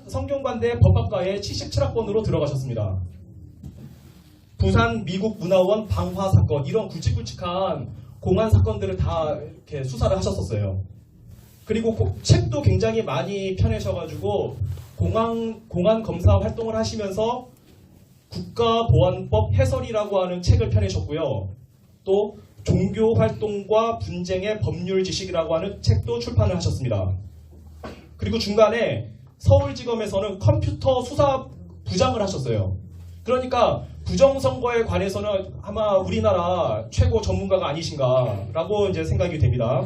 성균관대 법학과에 77학번으로 들어가셨습니다. 부산 미국 문화원 방화 사건, 이런 굵직굵직한 공안 사건들을 다 이렇게 수사를 하셨었어요. 그리고 책도 굉장히 많이 펴내셔가지고 공안 검사 활동을 하시면서 국가보안법 해설이라고 하는 책을 펴내셨고요. 또 종교활동과 분쟁의 법률 지식이라고 하는 책도 출판을 하셨습니다. 그리고 중간에 서울지검에서는 컴퓨터 수사 부장을 하셨어요. 그러니까 부정선거에 관해서는 아마 우리나라 최고 전문가가 아니신가라고 이제 생각이 됩니다.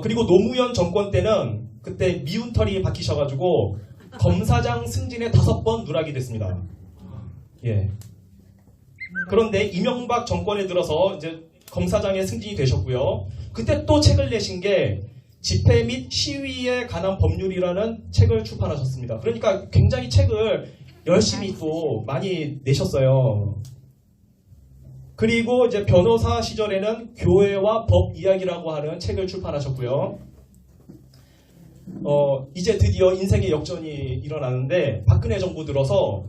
그리고 노무현 정권 때는 그때 미운털이 박히셔가지고 검사장 승진에 5번 누락이 됐습니다. 예. 그런데 이명박 정권에 들어서 이제 검사장에 승진이 되셨고요. 그때 또 책을 내신 게 집회 및 시위에 관한 법률이라는 책을 출판하셨습니다. 그러니까 굉장히 책을 열심히 또 많이 내셨어요. 그리고 이제 변호사 시절에는 교회와 법 이야기라고 하는 책을 출판하셨고요. 이제 드디어 인생의 역전이 일어나는데 박근혜 정부 들어서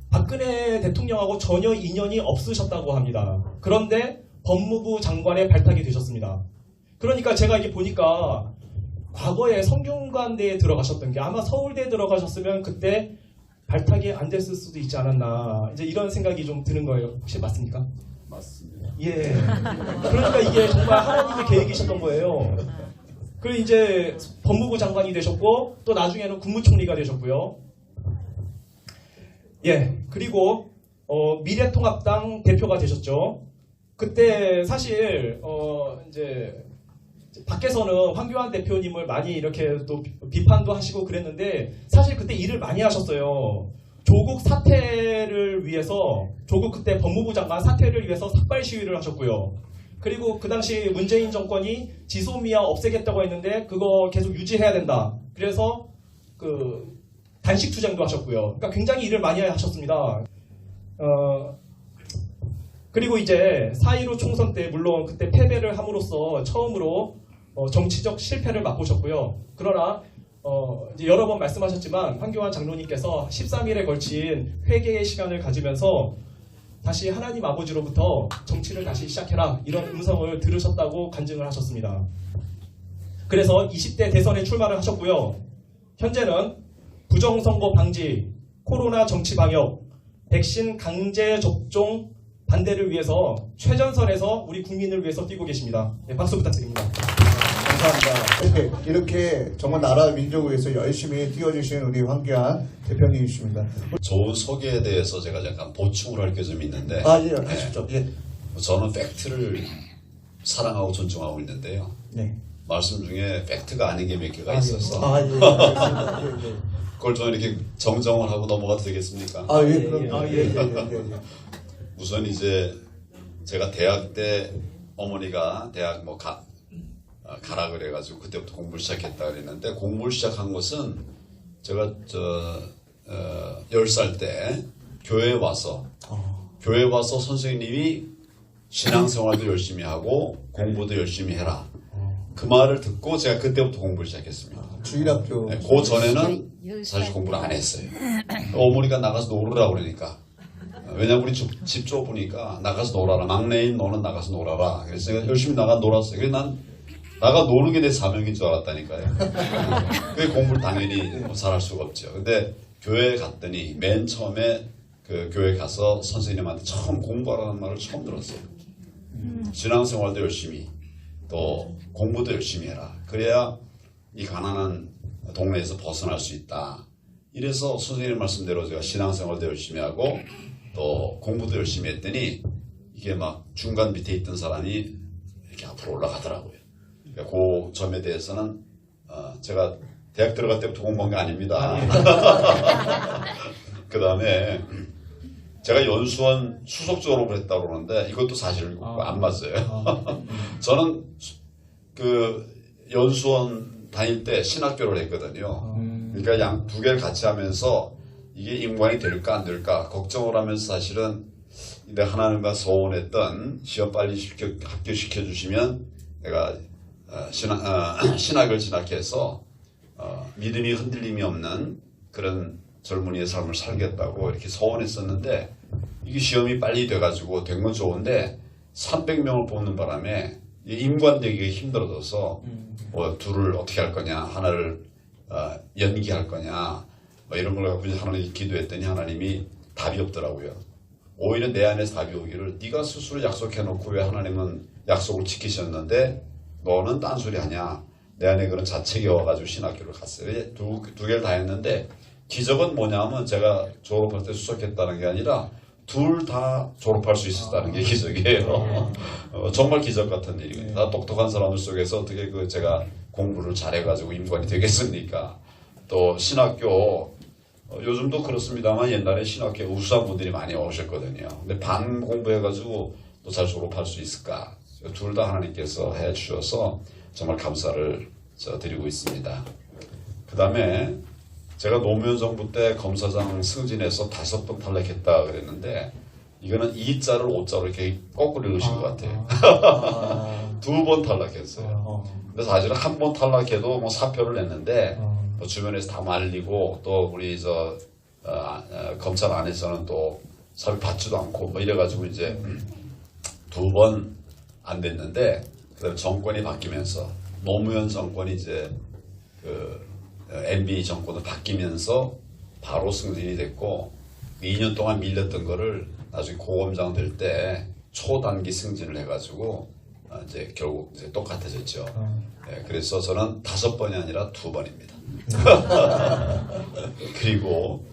박근혜 대통령하고 전혀 인연이 없으셨다고 합니다. 그런데 법무부 장관에 발탁이 되셨습니다. 그러니까 제가 이게 보니까 과거에 성균관대에 들어가셨던 게 아마 서울대에 들어가셨으면 그때 발탁이 안 됐을 수도 있지 않았나, 이제 이런 생각이 좀 드는 거예요. 혹시 맞습니까? 맞습니다. 예. 그러니까 이게 정말 하나님의 계획이셨던 거예요. 그리고 이제 법무부 장관이 되셨고 또 나중에는 국무총리가 되셨고요. 예. 그리고 미래통합당 대표가 되셨죠. 그때 사실 이제 밖에서는 황교안 대표님을 많이 이렇게 또 비판도 하시고 그랬는데 사실 그때 일을 많이 하셨어요. 조국 사퇴를 위해서, 조국 그때 법무부 장관 사퇴를 위해서 삭발 시위를 하셨고요. 그리고 그 당시 문재인 정권이 지소미아 없애겠다고 했는데 그거 계속 유지해야 된다. 그래서 그 단식 투쟁도 하셨고요. 그러니까 굉장히 일을 많이 하셨습니다. 그리고 이제 4.15 총선 때 물론 그때 패배를 함으로써 처음으로 정치적 실패를 맛보셨고요. 그러나 이제 여러 번 말씀하셨지만 황교안 장로님께서 13일에 걸친 회개의 시간을 가지면서 다시 하나님 아버지로부터 정치를 다시 시작해라, 이런 음성을 들으셨다고 간증을 하셨습니다. 그래서 20대 대선에 출마를 하셨고요. 현재는 부정선거 방지, 코로나 정치 방역, 백신 강제 접종 반대를 위해서 최전선에서 우리 국민을 위해서 뛰고 계십니다. 네, 박수 부탁드립니다. 감사합니다. 이렇게 정말 나라 민족을 위해서 열심히 뛰어주신 우리 황교안 대표님이십니다. 좋은 소개에 대해서 제가 잠깐 보충을 할 게 좀 있는데, 예, 하십시오. 예. 저는 팩트를 사랑하고 존중하고 있는데요. 네. 말씀 중에 팩트가 아닌 게 몇 개가 있어서 예, 알겠습니다. 예. 그걸 좀 이렇게 정정을 하고 넘어가도 되겠습니까? 예, 그럼. 예. 우선 이제 제가 대학 때 어머니가 대학 가라 그래가지고 그때부터 공부를 시작했다 그랬는데, 공부를 시작한 것은 제가 10살 때 교회에 와서 선생님이 신앙생활도 열심히 하고 공부도 열심히 해라, 그 말을 듣고 제가 그때부터 공부를 시작했습니다. 주일학교. 네, 그 전에는 사실 공부를 안 했어요. 어머니가 나가서 놀으라고 그러니까. 왜냐면 우리 집 좁으니까 나가서 놀아라. 막내인 너는 나가서 놀아라. 그래서 제가 열심히 나가 놀았어요. 그래서 난 나가 노는 게 내 사명인 줄 알았다니까요. 그 공부를 당연히 잘할 수가 없죠. 근데 교회에 갔더니 맨 처음에 그 교회 가서 선생님한테 처음 공부하라는 말을 처음 들었어요. 신앙생활도 열심히, 또 공부도 열심히 해라. 그래야 이 가난한 동네에서 벗어날 수 있다. 이래서 선생님 말씀대로 제가 신앙생활도 열심히 하고 또 공부도 열심히 했더니 이게 막 중간 밑에 있던 사람이 이렇게 앞으로 올라가더라고요. 그 점에 대해서는 제가 대학 들어갈 때부터 공부한 게 아닙니다. 그 다음에 제가 연수원 수석 졸업을 했다고 그러는데 이것도 사실 안 맞아요. 저는 그 연수원 다닐 때 신학교를 했거든요. 그러니까 두 개를 같이 하면서 이게 인관이 될까 안 될까 걱정을 하면서 사실은 내가 하나님과 소원했던 시험 빨리 합격시켜 주시면 내가 신학을 진학해서 믿음이 흔들림이 없는 그런 젊은이의 삶을 살겠다고 이렇게 소원했었는데 이게 시험이 빨리 돼가지고 된 건 좋은데 300명을 뽑는 바람에 임관되기가 힘들어져서 뭐 둘을 어떻게 할 거냐, 하나를 연기할 거냐, 뭐 이런 걸 갖고 이제 하나님 기도했더니 하나님이 답이 없더라고요. 오히려 내 안에 답이 오기를 네가 스스로 약속해놓고 왜 하나님은 약속을 지키셨는데 너는 딴소리 하냐. 내 안에 그런 자책이 와가지고 신학교를 갔어요. 두 개를 다 했는데 기적은 뭐냐면 제가 졸업할 때 수석했다는 게 아니라 둘 다 졸업할 수 있었다는 게 기적이에요. 정말 기적 같은 일이거든요. 다 똑똑한 사람들 속에서 어떻게 제가 공부를 잘해가지고 임관이 되겠습니까? 또 신학교 요즘도 그렇습니다만 옛날에 신학교에 우수한 분들이 많이 오셨거든요. 근데 반 공부해가지고 또 잘 졸업할 수 있을까? 둘 다 하나님께서 해주셔서 정말 감사를 드리고 있습니다. 그 다음에 제가 노무현 정부 때 검사장 승진해서 5번 탈락했다 그랬는데 이거는 2자를 5자로 이렇게 거꾸로 읽으신 것 같아요. 2번 탈락했어요. 근데 사실은 한 번 탈락해도 뭐 사표를 냈는데 뭐 주변에서 다 말리고 또 우리 검찰 안에서는 또 사표 받지도 않고 뭐 이래가지고 이제 2번 안 됐는데 그다음에 정권이 바뀌면서 노무현 정권이 이제 MB 정권으로 바뀌면서 바로 승진이 됐고 2년 동안 밀렸던 거를 나중에 고검장 될 때 초단기 승진을 해가지고 이제 결국 이제 똑같아졌죠. 네, 그래서 저는 5번이 아니라 2번입니다. 그리고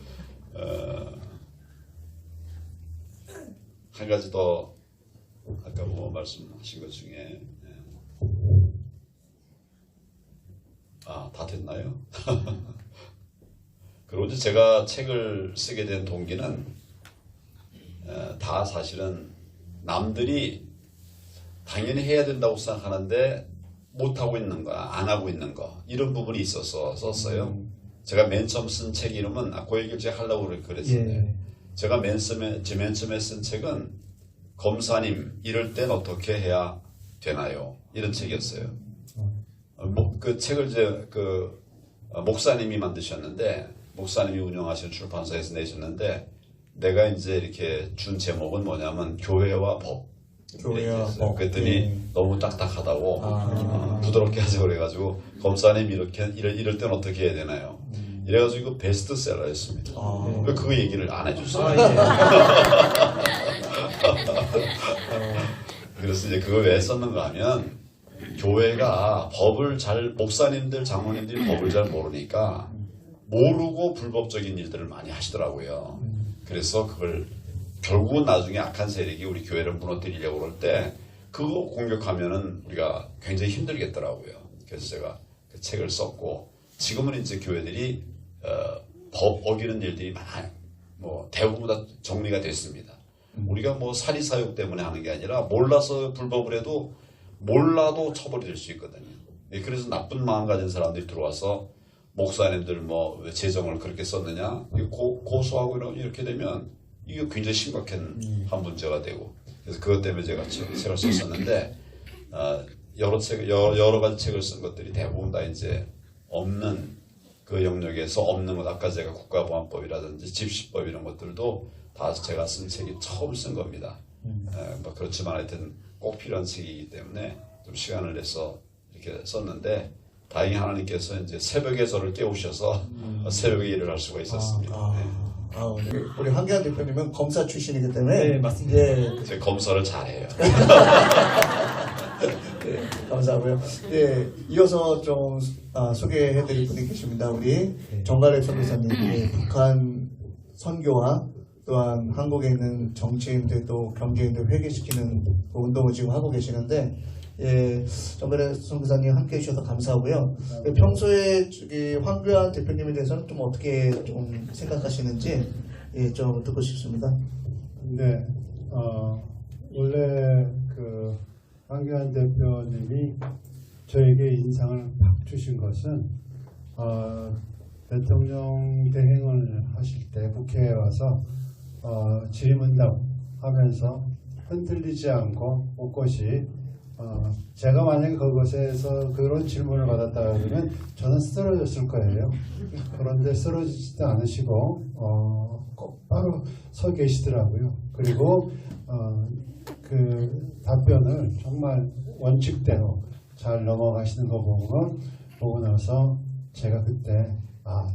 한 가지 더 아까 뭐 말씀하신 것 중에 다 됐나요? 그리고 이제 제가 책을 쓰게 된 동기는 다 사실은 남들이 당연히 해야 된다고 생각하는데 못하고 있는 거, 안 하고 있는 거 이런 부분이 있어서 썼어요. 제가 맨 처음 쓴 책 이름은 그 얘기를 제가 하려고 그랬어요. 예. 제가 맨 처음에 쓴 책은 검사님 이럴 땐 어떻게 해야 되나요? 이런 책이었어요. 그 책을 이제 목사님이 만드셨는데 목사님이 운영하시는 출판사에서 내셨는데 내가 이제 이렇게 준 제목은 뭐냐면 교회와 법. 교회와 법. 그랬더니 너무 딱딱하다고 부드럽게 하자 그래가지고 검사님 이럴 땐 어떻게 해야 되나요? 이래가지고 이거 베스트셀러였습니다. 왜 그 얘기를 안 해줬어요? 그래서 이제 그걸 왜 썼는가 하면 교회가 목사님들, 장로님들이 법을 잘 모르니까 모르고 불법적인 일들을 많이 하시더라고요. 그래서 그걸 결국은 나중에 악한 세력이 우리 교회를 무너뜨리려고 그럴 때 그거 공격하면은 우리가 굉장히 힘들겠더라고요. 그래서 제가 그 책을 썼고 지금은 이제 교회들이 법 어기는 일들이 대부분 다 정리가 됐습니다. 우리가 뭐 사리사욕 때문에 하는 게 아니라 몰라서 불법을 해도 몰라도 처벌이 될 수 있거든요. 그래서 나쁜 마음 가진 사람들이 들어와서 목사님들 왜 재정을 그렇게 썼느냐 고소하고 이렇게 되면 이게 굉장히 심각한 한 문제가 되고 그래서 그것 때문에 제가 책을 썼었는데 여러 가지 책을 쓴 것들이 대부분 다 이제 없는 그 영역에서 없는 것 아까 제가 국가보안법이라든지 집시법 이런 것들도 다 제가 쓴 책이 처음 쓴 겁니다. 그렇지만 하여튼 꼭 필요한 책이기 때문에 좀 시간을 내서 이렇게 썼는데 다행히 하나님께서 이제 새벽에 저를 깨우셔서 새벽에 일을 할 수가 있었습니다. 우리 황교안 대표님은 검사 출신이기 때문에 네, 맞습니다. 예, 제가 검사를 잘해요. 네, 감사하고요. 예, 이어서 좀 소개해드릴 분이 계십니다. 우리 정갈래 선교사님, 북한 선교와 또한 한국에 있는 정치인들 또 경제인들 회개시키는 운동을 지금 하고 계시는데 예, 정갈래 선교사님 함께 해주셔서 감사하고요. 평소에 황교안 대표님에 대해서는 좀 어떻게 좀 생각하시는지 예, 좀 듣고 싶습니다. 네, 원래 황교안 대표님이 저에게 인상을 팍 주신 것은 대통령 대행을 하실 때 국회에 와서 질의응답 하면서 흔들리지 않고 꼿꼿이 제가 만약에 그곳에서 그런 질문을 받았다 그러면 저는 쓰러졌을 거예요. 그런데 쓰러지지도 않으시고 똑바로 서 계시더라고요. 그리고 그 답변을 정말 원칙대로 잘 넘어가시는 거 보고 나서 제가 그때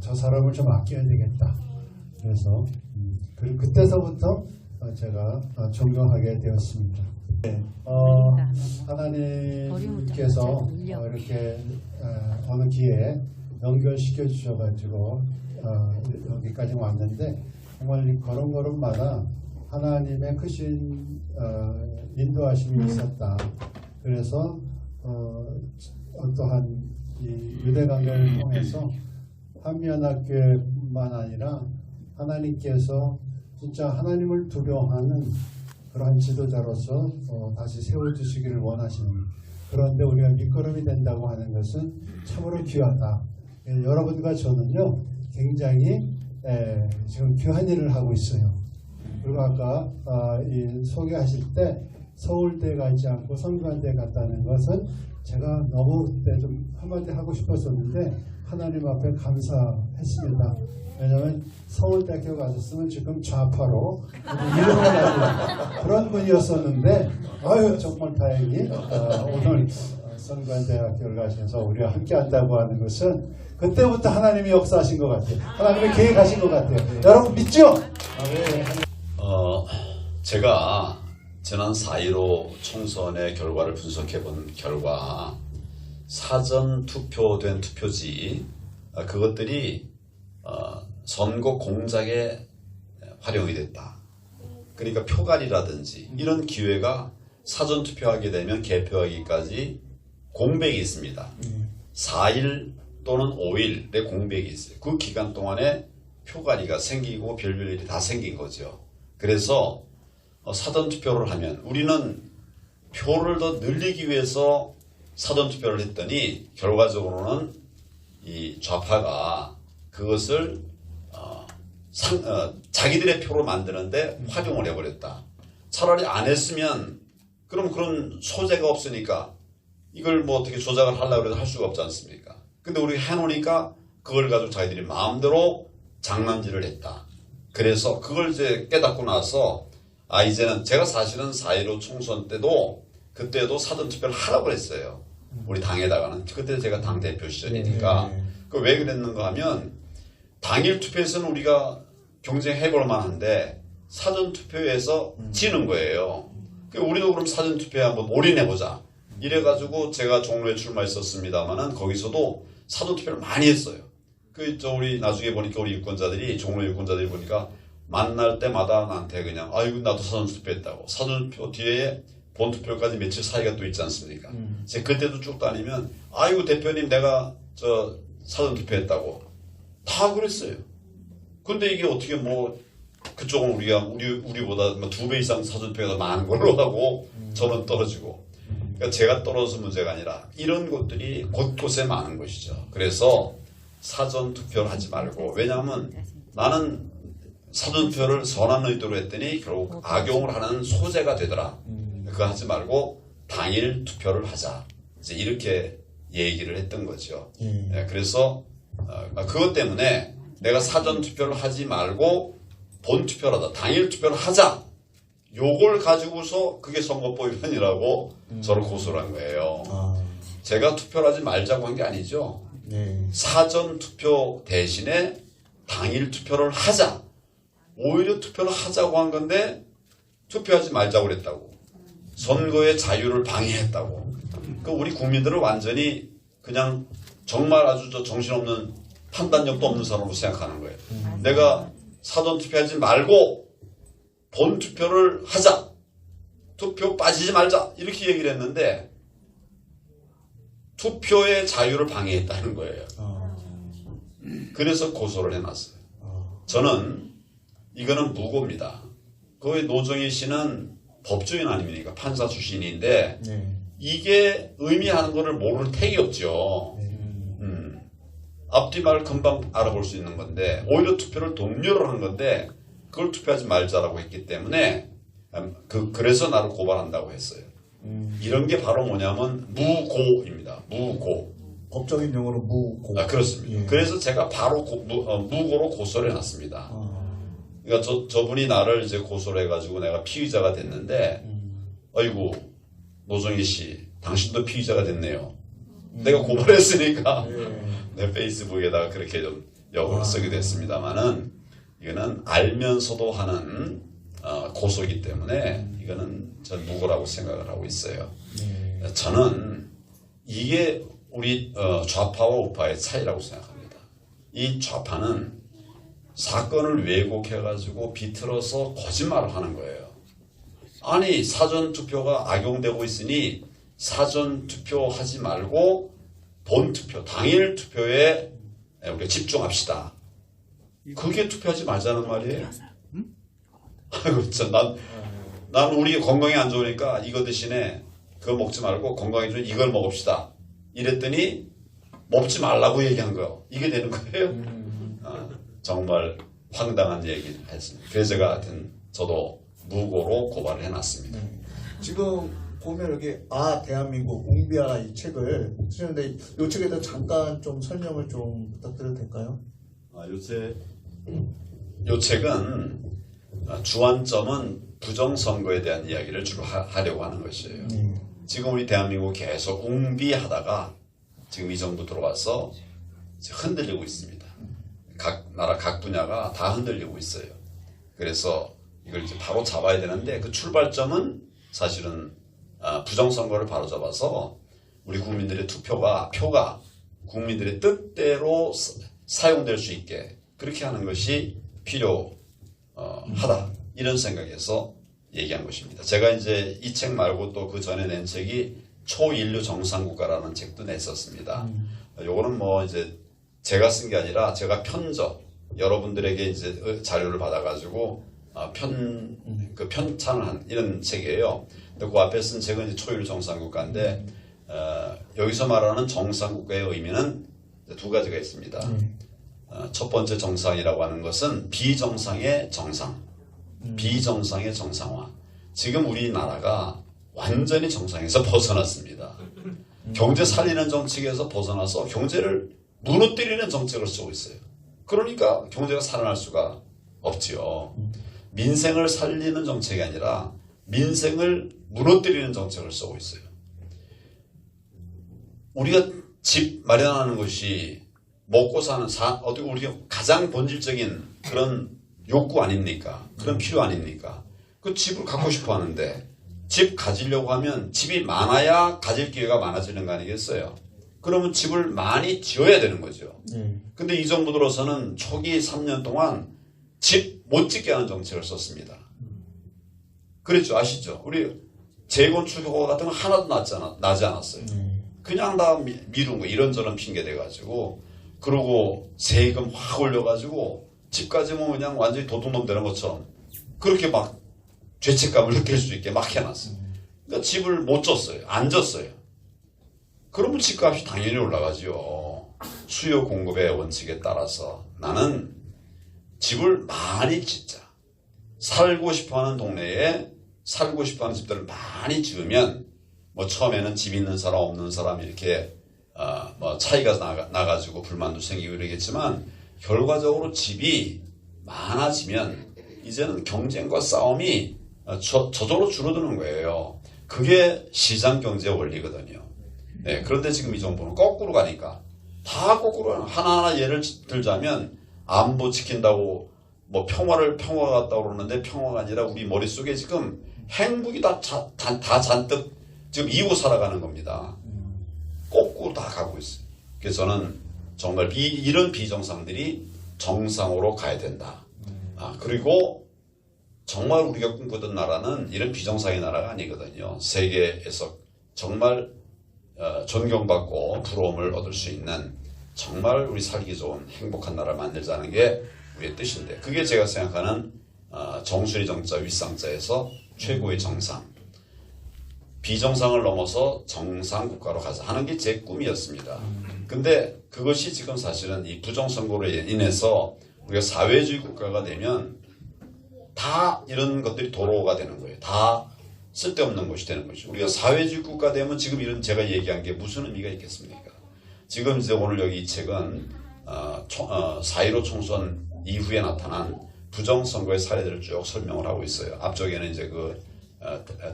저 사람을 좀 아껴야 되겠다. 그래서 그때서부터 제가 존경하게 되었습니다. 하나님께서 이렇게 어느 기회에 연결시켜 주셔가지고 여기까지 왔는데 정말 이 걸음걸음마다 하나님의 크신 인도하심이 있었다. 그래서 어떠한 이 유대관계를 통해서 한미연합교회만 아니라 하나님께서 진짜 하나님을 두려워하는 그러한 지도자로서 다시 세워주시기를 원하시는, 그런데 우리가 밑거름이 된다고 하는 것은 참으로 귀하다. 여러분과 저는요 굉장히 지금 귀한 일을 하고 있어요. 그리고 아까 이 소개하실 때 서울대 가지 않고 성균관대 갔다는 것은 제가 너무 그때 좀 한마디 하고 싶었었는데 하나님 앞에 감사했습니다. 왜냐하면 서울대학교 가셨으면 지금 좌파로 이름을 가진 그런 분이었었는데 정말 다행히 오늘 성균관대학교를 가셔서 우리와 함께 한다고 하는 것은 그때부터 하나님이 역사하신 것 같아요. 하나님이 계획하신 것 같아요. 여러분 믿죠? 제가 지난 4.15 총선의 결과를 분석해 본 결과 사전 투표된 투표지 그것들이 선거 공작에 활용이 됐다. 그러니까 표갈이라든지 이런 기회가 사전 투표하게 되면 개표하기까지 공백이 있습니다. 4일 또는 5일의 공백이 있어요. 그 기간 동안에 표갈이가 생기고 별별 일이 다 생긴 거죠. 그래서 사전 투표를 하면 우리는 표를 더 늘리기 위해서 사전 투표를 했더니 결과적으로는 이 좌파가 그것을 자기들의 표로 만드는데 활용을 해버렸다. 차라리 안 했으면 그럼 그런 소재가 없으니까 이걸 뭐 어떻게 조작을 하려고 해도 할 수가 없지 않습니까? 근데 우리가 해놓으니까 그걸 가지고 자기들이 마음대로 장난질을 했다. 그래서 그걸 이제 깨닫고 나서 이제는 제가 사실은 4.15 총선 때도 그때도 사전투표를 하라고 했어요. 우리 당에다가는. 그때 제가 당대표 시절이니까. 왜 그랬는가 하면 당일 투표에서는 우리가 경쟁해볼 만한데 사전투표에서 지는 거예요. 우리도 그럼 사전투표에 한번 올인해보자. 이래가지고 제가 종로에 출마했었습니다만은 거기서도 사전투표를 많이 했어요. 우리 나중에 보니까 우리 유권자들이, 종로 유권자들이 보니까 만날 때마다 나한테 그냥 아이고 나도 사전투표했다고. 사전투표 뒤에 본투표까지 며칠 사이가 또 있지 않습니까? 제가 그때도 쭉 다니면 아이고 대표님 내가 사전투표했다고 다 그랬어요. 근데 이게 어떻게 뭐 그쪽은 우리보다 2배 이상 사전투표가 많은 걸로 하고 저는 떨어지고. 그러니까 제가 떨어져서 문제가 아니라 이런 것들이 곳곳에 많은 것이죠. 그래서 사전투표를 하지 말고, 왜냐하면 나는 사전투표를 선한 의도로 했더니 결국 악용을 하는 소재가 되더라. 그거 하지 말고 당일 투표를 하자. 이제 이렇게 얘기를 했던 거죠. 그래서 그것 때문에 내가 사전투표를 하지 말고 본투표를 하자. 당일 투표를 하자. 요걸 가지고서 그게 선거법 위반이라고 저를 고소를 한 거예요. 제가 투표를 하지 말자고 한 게 아니죠. 사전투표 대신에 당일 투표를 하자. 오히려 투표를 하자고 한 건데 투표하지 말자고 그랬다고. 선거의 자유를 방해했다고. 우리 국민들을 완전히 그냥 정말 아주 정신없는 판단력도 없는 사람으로 생각하는 거예요. 내가 사전투표하지 말고 본투표를 하자. 투표 빠지지 말자. 이렇게 얘기를 했는데 투표의 자유를 방해했다는 거예요. 그래서 고소를 해놨어요. 저는 이거는 무고입니다. 거기 노정희 씨는 법조인 아닙니까? 판사 출신인데 이게 의미하는 것을 모를 택이 없죠. 앞뒤 말을 금방 알아볼 수 있는 건데 오히려 투표를 독려를 한 건데 그걸 투표하지 말자라고 했기 때문에 그래서 나를 고발한다고 했어요. 이런 게 바로 뭐냐면 무고입니다. 무고. 법적인 용어로 무고. 아, 그렇습니다. 예. 그래서 제가 바로 무고로 고소를 해놨습니다. 그러니까 저분이 나를 이제 고소를 해가지고 내가 피의자가 됐는데, 아이고, 노정희 씨, 당신도 피의자가 됐네요. 내가 고발했으니까 내 페이스북에다가 그렇게 좀 역으로 쓰게 됐습니다만은, 이거는 알면서도 하는 고소이기 때문에 이거는 전 무고라고 생각을 하고 있어요. 저는 이게 우리 좌파와 우파의 차이라고 생각합니다. 이 좌파는 사건을 왜곡해가지고 비틀어서 거짓말을 하는 거예요. 아니 사전투표가 악용되고 있으니 사전투표하지 말고 본투표, 당일 투표에 우리가 집중합시다. 그게 투표하지 말자는 말이에요. 아이고, 난 우리 건강이 안 좋으니까 이거 대신에 그거 먹지 말고 건강에 좋은 이걸 먹읍시다. 이랬더니 먹지 말라고 얘기한 거예요. 이게 되는 거예요. 정말 황당한 얘기를 했습니다. 그래서 제가 하여튼 저도 무고로 고발을 해놨습니다. 지금 보면 여기 대한민국 웅비아라 이 책을 쓰셨는데 이 책에 대해서 잠깐 좀 설명을 좀 부탁드려도 될까요? 요 책은 주안점은 부정선거에 대한 이야기를 주로 하려고 하는 것이에요. 지금 우리 대한민국 계속 웅비하다가 지금 이 정부 들어와서 흔들리고 있습니다. 각 나라 각 분야가 다 흔들리고 있어요. 그래서 이걸 이제 바로 잡아야 되는데 그 출발점은 사실은 부정선거를 바로 잡아서 우리 국민들의 표가 국민들의 뜻대로 사용될 수 있게 그렇게 하는 것이 필요하다. 이런 생각에서 얘기한 것입니다. 제가 이제 이 책 말고 또 그 전에 낸 책이 초인류 정상국가라는 책도 냈었습니다. 요거는 뭐 이제 제가 쓴 게 아니라 제가 여러분들에게 이제 자료를 받아가지고 편찬을 한 이런 책이에요. 근데 그 앞에 쓴 책은 이제 초인류 정상국가인데 여기서 말하는 정상국가의 의미는 두 가지가 있습니다. 첫 번째 정상이라고 하는 것은 비정상의 정상, 비정상의 정상화. 지금 우리나라가 완전히 정상에서 벗어났습니다. 경제 살리는 정책에서 벗어나서 경제를 무너뜨리는 정책을 쓰고 있어요. 그러니까 경제가 살아날 수가 없지요. 민생을 살리는 정책이 아니라 민생을 무너뜨리는 정책을 쓰고 있어요. 우리가 집 마련하는 것이 먹고 사는 우리가 가장 본질적인 그런 욕구 아닙니까? 그런 필요 아닙니까? 그 집을 갖고 싶어 하는데 집 가지려고 하면 집이 많아야 가질 기회가 많아지는 거 아니겠어요? 그러면 집을 많이 지어야 되는 거죠. 근데 이 정부 들어서는 초기 3년 동안 집 못 짓게 하는 정책을 썼습니다. 그랬죠. 아시죠? 우리 재건축 효과 같은 건 하나도 나지 않았어요. 그냥 다 미룬 거 이런저런 핑계 대가지고 그러고 세금 확 올려가지고 집까지 뭐 그냥 완전히 도둑놈 되는 것처럼 그렇게 막 죄책감을 느낄 수 있게 막 해놨어요. 그러니까 집을 못 줬어요. 안 줬어요. 그러면 집값이 당연히 올라가죠. 수요 공급의 원칙에 따라서 나는 집을 많이 짓자. 살고 싶어하는 동네에 살고 싶어하는 집들을 많이 지으면 뭐 처음에는 집 있는 사람 없는 사람 이렇게 뭐 차이가 나가지고 불만도 생기고 이러겠지만 결과적으로 집이 많아지면 이제는 경쟁과 싸움이 저절로 줄어드는 거예요. 그게 시장 경제 원리거든요. 네, 그런데 지금 이 정부는 거꾸로 가니까 다 거꾸로 하나하나 예를 들자면 안보 지킨다고 뭐 평화가 같다고 그러는데 평화가 아니라 우리 머릿속에 지금 행복이 다 잔뜩 지금 이고 살아가는 겁니다. 거꾸로 다 가고 있어요. 그래서 저는 정말 이런 비정상들이 정상으로 가야 된다. 그리고 정말 우리가 꿈꾸던 나라는 이런 비정상의 나라가 아니거든요. 세계에서 정말 존경받고 부러움을 얻을 수 있는 정말 우리 살기 좋은 행복한 나라를 만들자는 게 우리의 뜻인데 그게 제가 생각하는 정수리 정자 윗상자에서 최고의 정상 비정상을 넘어서 정상 국가로 가자 하는 게 제 꿈이었습니다. 근데 그것이 지금 사실은 이 부정선거로 인해서 우리가 사회주의 국가가 되면 다 이런 것들이 도로가 되는 거예요. 다 쓸데없는 것이 되는 거죠. 우리가 사회주의 국가 되면 지금 이런 제가 얘기한 게 무슨 의미가 있겠습니까? 지금 이제 오늘 여기 이 책은 4.15 총선 이후에 나타난 부정선거의 사례들을 쭉 설명을 하고 있어요. 앞쪽에는 이제 그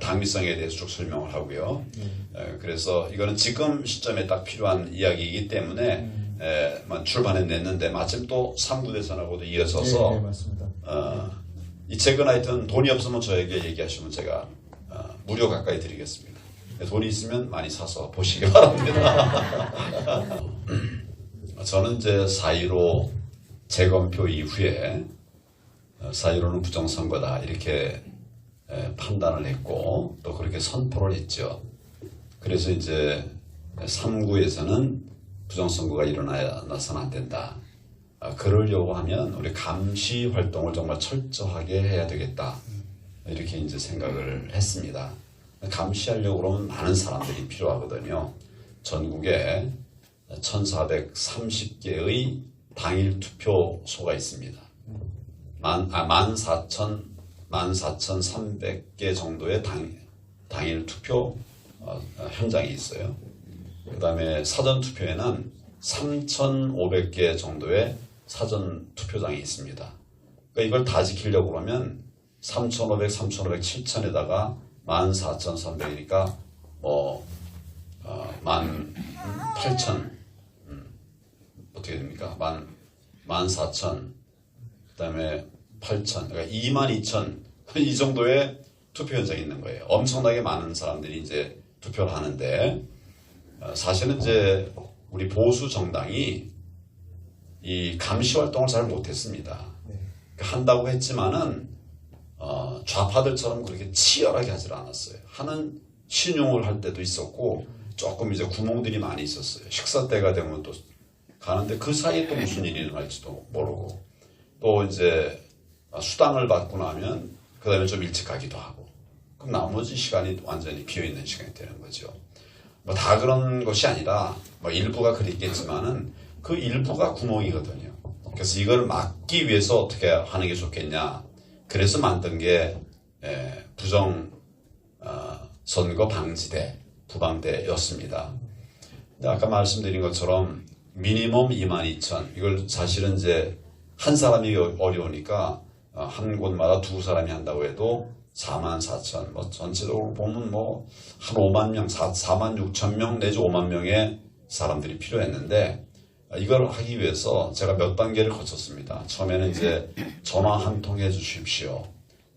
당위성에 대해서 쭉 설명을 하고요. 그래서 이거는 지금 시점에 딱 필요한 이야기이기 때문에 출판해 냈는데 마침 또 3구 대선하고도 이어져서 네, 맞습니다. 이 책은 하여튼 돈이 없으면 저에게 얘기하시면 제가 무료 가까이 드리겠습니다. 돈이 있으면 많이 사서 보시기 바랍니다. 저는 이제 4.15 재검표 이후에 4.15는 부정선거다 이렇게 판단을 했고 또 그렇게 선포를 했죠. 그래서 이제 3구에서는 부정선거가 일어나서는 안 된다. 그러려고 하면 우리 감시 활동을 정말 철저하게 해야 되겠다. 이렇게 이제 생각을 했습니다. 감시하려고 그러면 많은 사람들이 필요하거든요. 전국에 1430개의 당일 투표소가 있습니다. 14,300개 정도의 당일 투표 현장이 있어요. 그 다음에 사전 투표에는 3,500개 정도의 사전 투표장이 있습니다. 그러니까 이걸 다 지키려고 그러면 3,500, 7,000에다가 14,300이니까 18,000 어떻게 됩니까? 14,000 그 다음에 8,000 그러니까 22,000 이 정도의 투표 현장이 있는 거예요. 엄청나게 많은 사람들이 이제 투표를 하는데 사실은 이제 우리 보수 정당이 이 감시 활동을 잘 못했습니다. 한다고 했지만은 좌파들처럼 그렇게 치열하게 하질 않았어요. 하는 신용을 할 때도 있었고 조금 이제 구멍들이 많이 있었어요. 식사 때가 되면 또 가는데 그 사이에 또 무슨 일이 일어날지도 모르고 또 이제 수당을 받고 나면 그 다음에 좀 일찍 가기도 하고 그럼 나머지 시간이 완전히 비어있는 시간이 되는 거죠. 뭐 다 그런 것이 아니라 뭐 일부가 그랬겠지만은 그 일부가 구멍이거든요. 그래서 이걸 막기 위해서 어떻게 하는 게 좋겠냐. 그래서 만든 게 부정 선거 방지대 부방대였습니다. 아까 말씀드린 것처럼 미니멈 22,000 이걸 사실은 이제 한 사람이 어려우니까 한 곳마다 두 사람이 한다고 해도 44,000 뭐 전체적으로 보면 뭐 한 5만 명 46,000명 내지 5만 명의 사람들이 필요했는데 이걸 하기 위해서 제가 몇 단계를 거쳤습니다. 처음에는 이제 전화 한 통 해주십시오.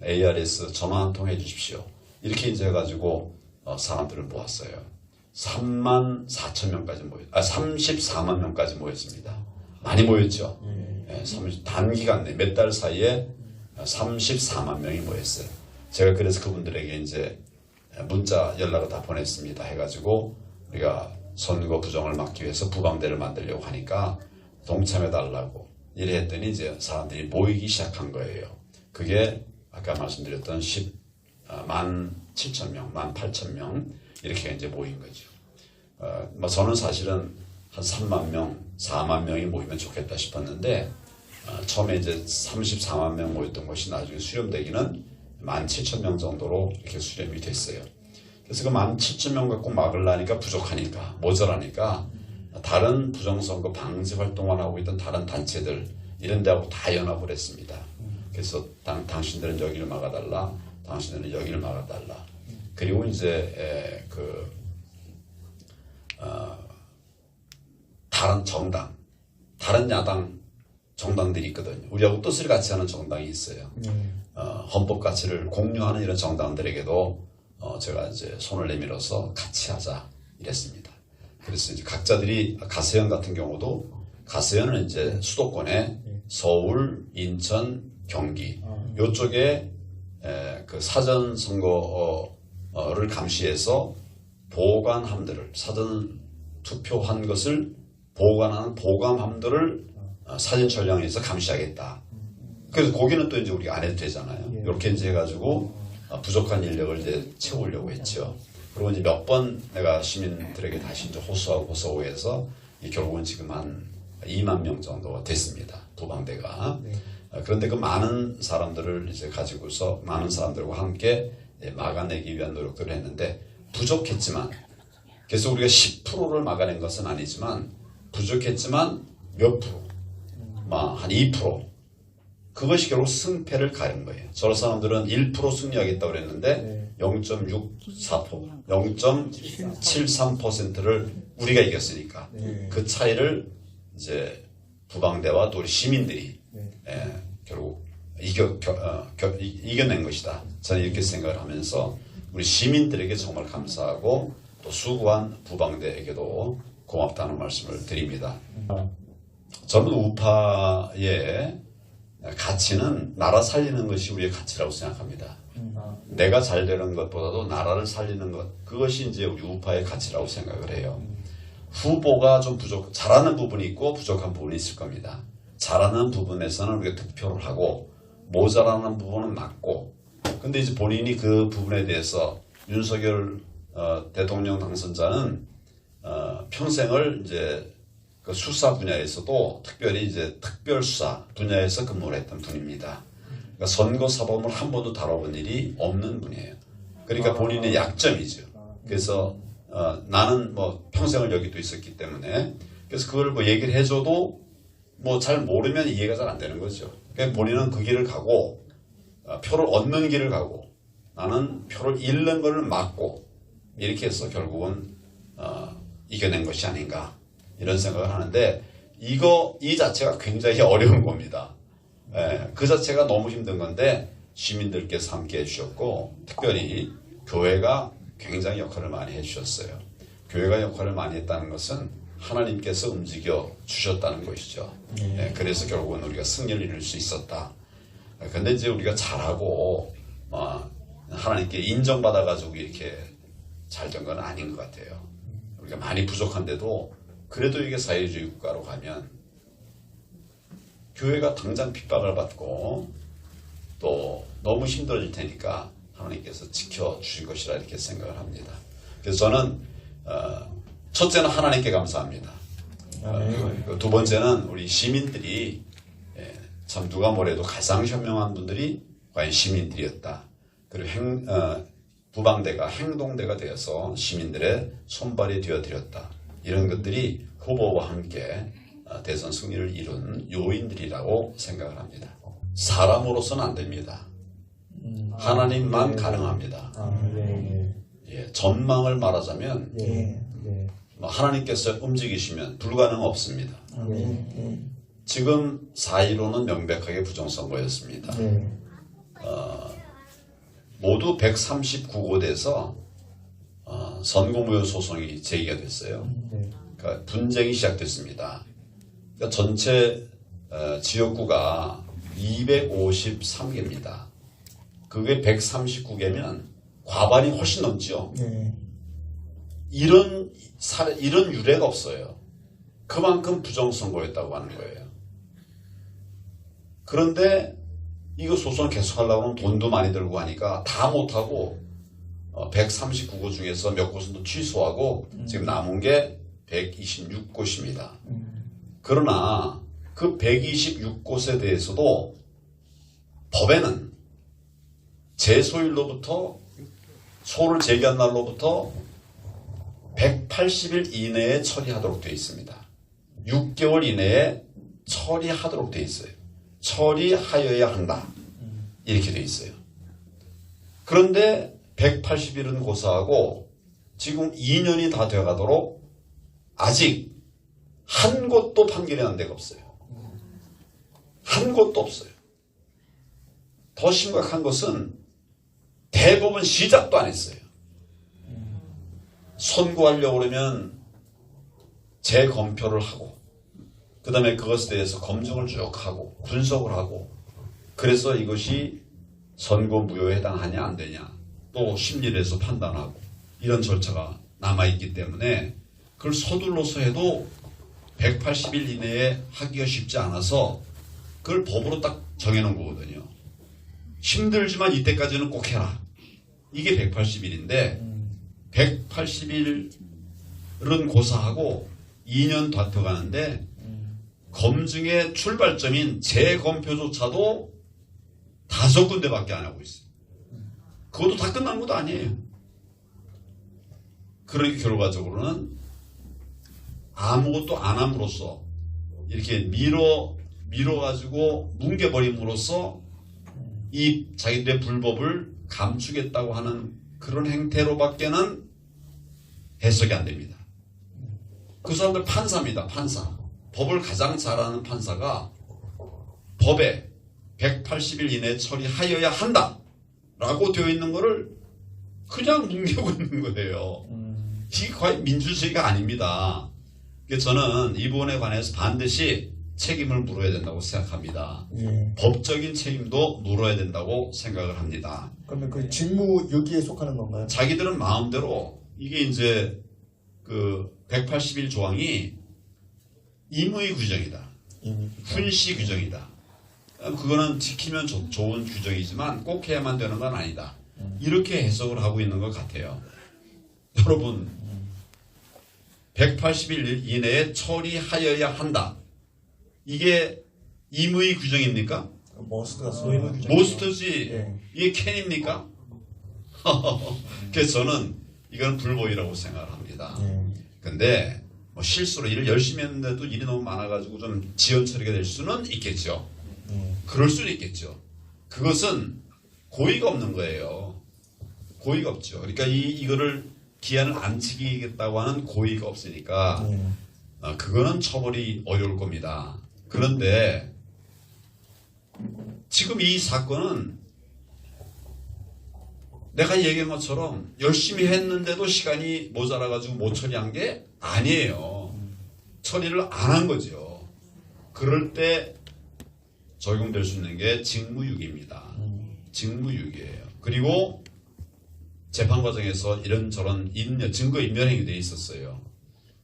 ARS 전화 한 통 해주십시오. 이렇게 이제 해가지고 사람들을 모았어요. 34,000명까지 34만 명까지 모였습니다. 많이 모였죠. 단기간 내 몇 달 사이에 34만 명이 모였어요. 제가 그래서 그분들에게 이제 문자 연락을 다 보냈습니다. 해가지고 우리가 선거 부정을 막기 위해서 부방대를 만들려고 하니까 동참해달라고 이래 했더니 이제 사람들이 모이기 시작한 거예요. 그게 아까 말씀드렸던 17,000명, 18,000명 이렇게 이제 모인 거죠. 뭐 저는 사실은 한 3만 명, 4만 명이 모이면 좋겠다 싶었는데 처음에 이제 34만 명 모였던 것이 나중에 수렴되기는 17,000명 정도로 이렇게 수렴이 됐어요. 그래서 그 17,000명 갖고 막으려니까 부족하니까 모자라니까 다른 부정선거 방지 활동을 하고 있던 다른 단체들 이런 데하고 다 연합을 했습니다. 그래서 당신들은 여기를 막아달라, 당신들은 여기를 막아달라. 그리고 이제 다른 정당, 다른 야당 정당들이 있거든요. 우리하고 뜻을 같이 하는 정당이 있어요. 헌법 가치를 공유하는 이런 정당들에게도 제가 이제 손을 내밀어서 같이 하자 이랬습니다. 그래서 이제 각자들이 가세현 같은 경우도 가세현은 이제 수도권에 서울, 인천, 경기 이쪽에 그 사전 선거를 감시해서 보관함들을 사전 투표한 것을 보관하는 보관함들을 사진 촬영해서 감시하겠다. 그래서 거기는 또 이제 우리가 안 해도 되잖아요. 이렇게 이제 해가지고 부족한 인력을 이제 채우려고 했죠. 그리고 이제 몇 번 내가 시민들에게 다시 이제 호소하고 해서 결국은 지금 한 2만 명 정도가 됐습니다. 부방대가. 그런데 그 많은 사람들을 이제 가지고서 많은 사람들과 함께 막아내기 위한 노력들을 했는데 부족했지만, 그래서 우리가 10%를 막아낸 것은 아니지만 부족했지만 몇 프로, 한 2%, 그것이 결국 승패를 가른 거예요. 저런 사람들은 1% 승리하겠다고 그랬는데 0.64%, 0.73%를 우리가 이겼으니까 그 차이를 이제 부방대와 또 우리 시민들이 결국 이겨낸 것이다. 저는 이렇게 생각을 하면서 우리 시민들에게 정말 감사하고 또 수고한 부방대에게도 고맙다는 말씀을 드립니다. 저는 우파의 가치는 나라 살리는 것이 우리의 가치라고 생각합니다. 내가 잘 되는 것보다도 나라를 살리는 것, 그것이 이제 우리 우파의 가치라고 생각을 해요. 후보가 좀 잘하는 부분이 있고 부족한 부분이 있을 겁니다. 잘하는 부분에서는 우리가 득표를 하고 모자라는 부분은 막고, 근데 이제 본인이 그 부분에 대해서 윤석열 대통령 당선자는 평생을 이제 그 수사 분야에서도 특별히 이제 특별수사 분야에서 근무를 했던 분입니다. 그러니까 선거 사범을 한 번도 다뤄본 일이 없는 분이에요. 그러니까 본인의 약점이죠. 그래서 나는 뭐 평생을 여기도 있었기 때문에, 그래서 그걸 뭐 얘기를 해줘도 뭐 잘 모르면 이해가 잘 안 되는 거죠. 그러니까 본인은 그 길을 가고 표를 얻는 길을 가고 나는 표를 잃는 것을 막고 이렇게 해서 결국은 이겨낸 것이 아닌가 이런 생각을 하는데, 이 자체가 굉장히 어려운 겁니다. 그 자체가 너무 힘든 건데 시민들께서 함께 해주셨고 특별히 교회가 굉장히 역할을 많이 해주셨어요. 교회가 역할을 많이 했다는 것은 하나님께서 움직여 주셨다는 것이죠. 그래서 결국은 우리가 승리를 이룰 수 있었다. 근데 이제 우리가 잘하고 하나님께 인정받아가지고 이렇게 잘 된 건 아닌 것 같아요. 우리가 많이 부족한데도 그래도 이게 사회주의 국가로 가면 교회가 당장 핍박을 받고 또 너무 힘들어질 테니까 하나님께서 지켜주신 것이라 이렇게 생각을 합니다. 그래서 저는 첫째는 하나님께 감사합니다. 두 번째는 우리 시민들이 참 누가 뭐래도 가장 현명한 분들이 과연 시민들이었다. 그리고 부방대가 행동대가 되어서 시민들의 손발이 되어드렸다. 이런 것들이 후보와 함께 대선 승리를 이룬 요인들이라고 생각을 합니다. 사람으로서는 안 됩니다. 하나님만 가능합니다. 전망을 말하자면 하나님께서 움직이시면 불가능 없습니다. 지금 4.15는 명백하게 부정선거였습니다. 모두 139곳에서 선거무효 소송이 제기가 됐어요. 그러니까 분쟁이 시작됐습니다. 그러니까 전체 지역구가 253개입니다. 그게 139개면 과반이 훨씬 넘죠. 이런 유례가 없어요. 그만큼 부정선거였다고 하는 거예요. 그런데 이거 소송 계속 하려고 하면 돈도 많이 들고 하니까 다 못하고 139곳 중에서 몇 곳은 또 취소하고 지금 남은 게 126곳입니다. 그러나 그 126곳에 대해서도 법에는 제소일로부터 소를 제기한 날로부터 180일 이내에 처리하도록 되어 있습니다. 6개월 이내에 처리하도록 되어 있어요. 처리하여야 한다. 이렇게 되어 있어요. 그런데 180일은 고사하고 지금 2년이 다 돼가도록 아직 한 곳도 판결이 난 데가 없어요. 한 곳도 없어요. 더 심각한 것은 대법원 시작도 안 했어요. 선고하려고 그러면 재검표를 하고 그 다음에 그것에 대해서 검증을 쭉 하고 분석을 하고, 그래서 이것이 선고무효에 해당하냐 안 되냐 또 심리를 해서 판단하고 이런 절차가 남아있기 때문에 그걸 서둘러서 해도 180일 이내에 하기가 쉽지 않아서 그걸 법으로 딱 정해놓은 거거든요. 힘들지만 이때까지는 꼭 해라. 이게 180일인데 180일은 고사하고 2년 다퉈가는데 검증의 출발점인 재검표조차도 5군데밖에 안 하고 있어요. 그것도 다 끝난 것도 아니에요. 그러니까 결과적으로는 아무것도 안 함으로써 이렇게 밀어가지고 뭉개버림으로써 이 자기들의 불법을 감추겠다고 하는 그런 행태로밖에는 해석이 안 됩니다. 그 사람들 판사입니다. 판사. 법을 가장 잘하는 판사가 법에 180일 이내에 처리하여야 한다 라고 되어 있는 거를 그냥 뭉개고 있는 거예요. 이게 과연 민주주의가 아닙니다. 그래서 저는 이 부분에 관해서 반드시 책임을 물어야 된다고 생각합니다. 예. 법적인 책임도 물어야 된다고 생각을 합니다. 그러면 그 직무유기에 속하는 건가요? 자기들은 마음대로 이게 이제 그 180일 조항이 임의 규정이다. 훈시 규정이다. 그거는 지키면 좋은 규정이지만 꼭 해야만 되는 건 아니다. 이렇게 해석을 하고 있는 것 같아요. 여러분 180일 이내에 처리하여야 한다. 이게 임의 규정입니까? 머스트가 모스트지. 예. 이게 캔입니까? 그래서 저는 이건 불법이라고 생각을 합니다. 근데 뭐 실수로 일을 열심히 했는데도 일이 너무 많아가지고 좀 지연 처리가 될 수는 있겠죠. 그럴 수는 있겠죠. 그것은 고의가 없는 거예요. 고의가 없죠. 그러니까 이거를 기한을 안 지키겠다고 하는 고의가 없으니까 그거는 처벌이 어려울 겁니다. 그런데 지금 이 사건은 내가 얘기한 것처럼 열심히 했는데도 시간이 모자라가지고 못 처리한 게 아니에요. 처리를 안 한 거죠. 그럴 때 적용될 수 있는 게 직무유기입니다. 직무유기예요. 그리고 재판 과정에서 이런저런 증거 인멸 행위도 있었어요.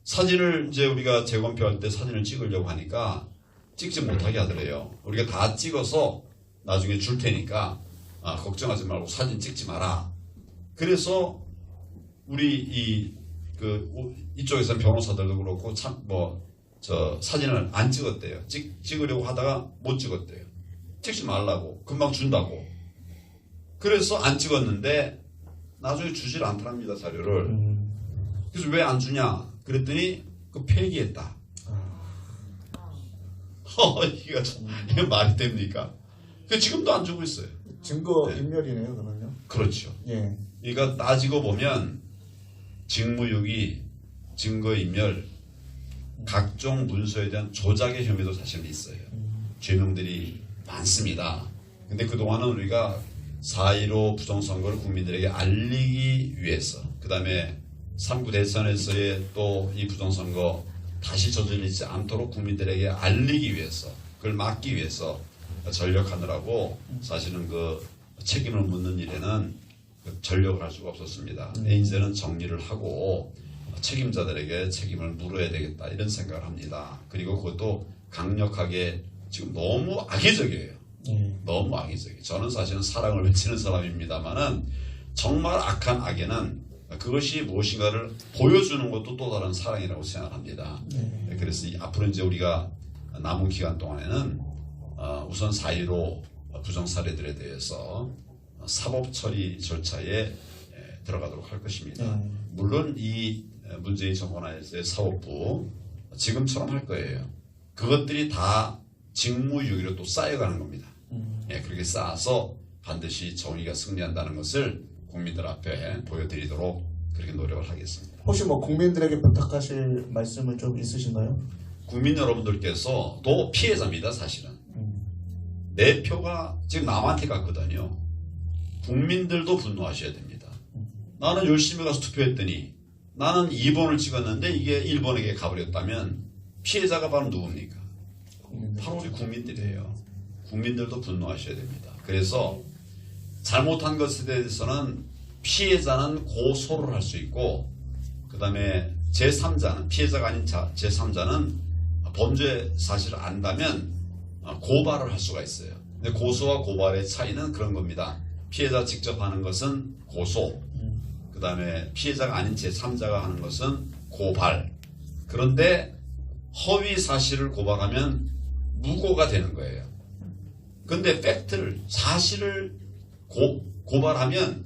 사진을 이제 우리가 재검표할 때 사진을 찍으려고 하니까 찍지 못하게 하더래요. 우리가 다 찍어서 나중에 줄 테니까 걱정하지 말고 사진 찍지 마라. 그래서 우리 이쪽에서는 변호사들도 그렇고 사진을 안 찍었대요. 찍으려고 하다가 못 찍었대요. 찍지 말라고. 금방 준다고. 그래서 안 찍었는데 나중에 주질 않더랍니다, 자료를. 그래서 왜 안 주냐? 그랬더니 그 폐기했다. 이게 말이 됩니까? 지금도 안 주고 있어요. 증거 인멸이네요, 그러면요. 그렇죠. 예. 그러니까 따지고 보면 직무유기, 증거인멸, 각종 문서에 대한 조작의 혐의도 사실 있어요. 죄명들이 많습니다. 근데 그동안은 우리가 4.15 부정선거를 국민들에게 알리기 위해서, 그 다음에 3구 대선에서의 또 이 부정선거 다시 저질리지 않도록 국민들에게 알리기 위해서, 그걸 막기 위해서 전력하느라고 사실은 그 책임을 묻는 일에는 전력을 할 수가 없었습니다. 이제는 정리를 하고 책임자들에게 책임을 물어야 되겠다 이런 생각을 합니다. 그리고 그것도 강력하게 지금 너무 악의적이에요. 너무 악의적이에요. 저는 사실은 사랑을 외치는 사람입니다만은 정말 악한 악에는 그것이 무엇인가를 보여주는 것도 또 다른 사랑이라고 생각합니다. 그래서 앞으로 이제 우리가 남은 기간 동안에는 우선 4.15 부정 사례들에 대해서 사법 처리 절차에 들어가도록 할 것입니다. 물론 이 문재인 정권 하에서의 사법부 지금처럼 할 거예요. 그것들이 다 직무유기로 또 쌓여가는 겁니다. 그렇게 쌓아서 반드시 정의가 승리한다는 것을 국민들 앞에 보여드리도록 그렇게 노력을 하겠습니다. 혹시 뭐 국민들에게 부탁하실 말씀은 좀 있으신가요? 국민 여러분들께서도 피해자입니다, 사실은. 내 표가 지금 남한테 갔거든요. 국민들도 분노하셔야 됩니다. 나는 열심히 가서 투표했더니 나는 2번을 찍었는데 이게 1번에게 가버렸다면 피해자가 바로 누굽니까? 바로 우리 국민들이에요. 국민들도 분노하셔야 됩니다. 그래서 잘못한 것에 대해서는 피해자는 고소를 할 수 있고, 그 다음에 제3자는, 피해자가 아닌 제3자는 범죄 사실을 안다면 고발을 할 수가 있어요. 근데 고소와 고발의 차이는 그런 겁니다. 피해자 직접 하는 것은 고소, 그 다음에 피해자가 아닌 제3자가 하는 것은 고발. 그런데 허위 사실을 고발하면 무고가 되는 거예요. 근데 팩트를, 사실을 고발하면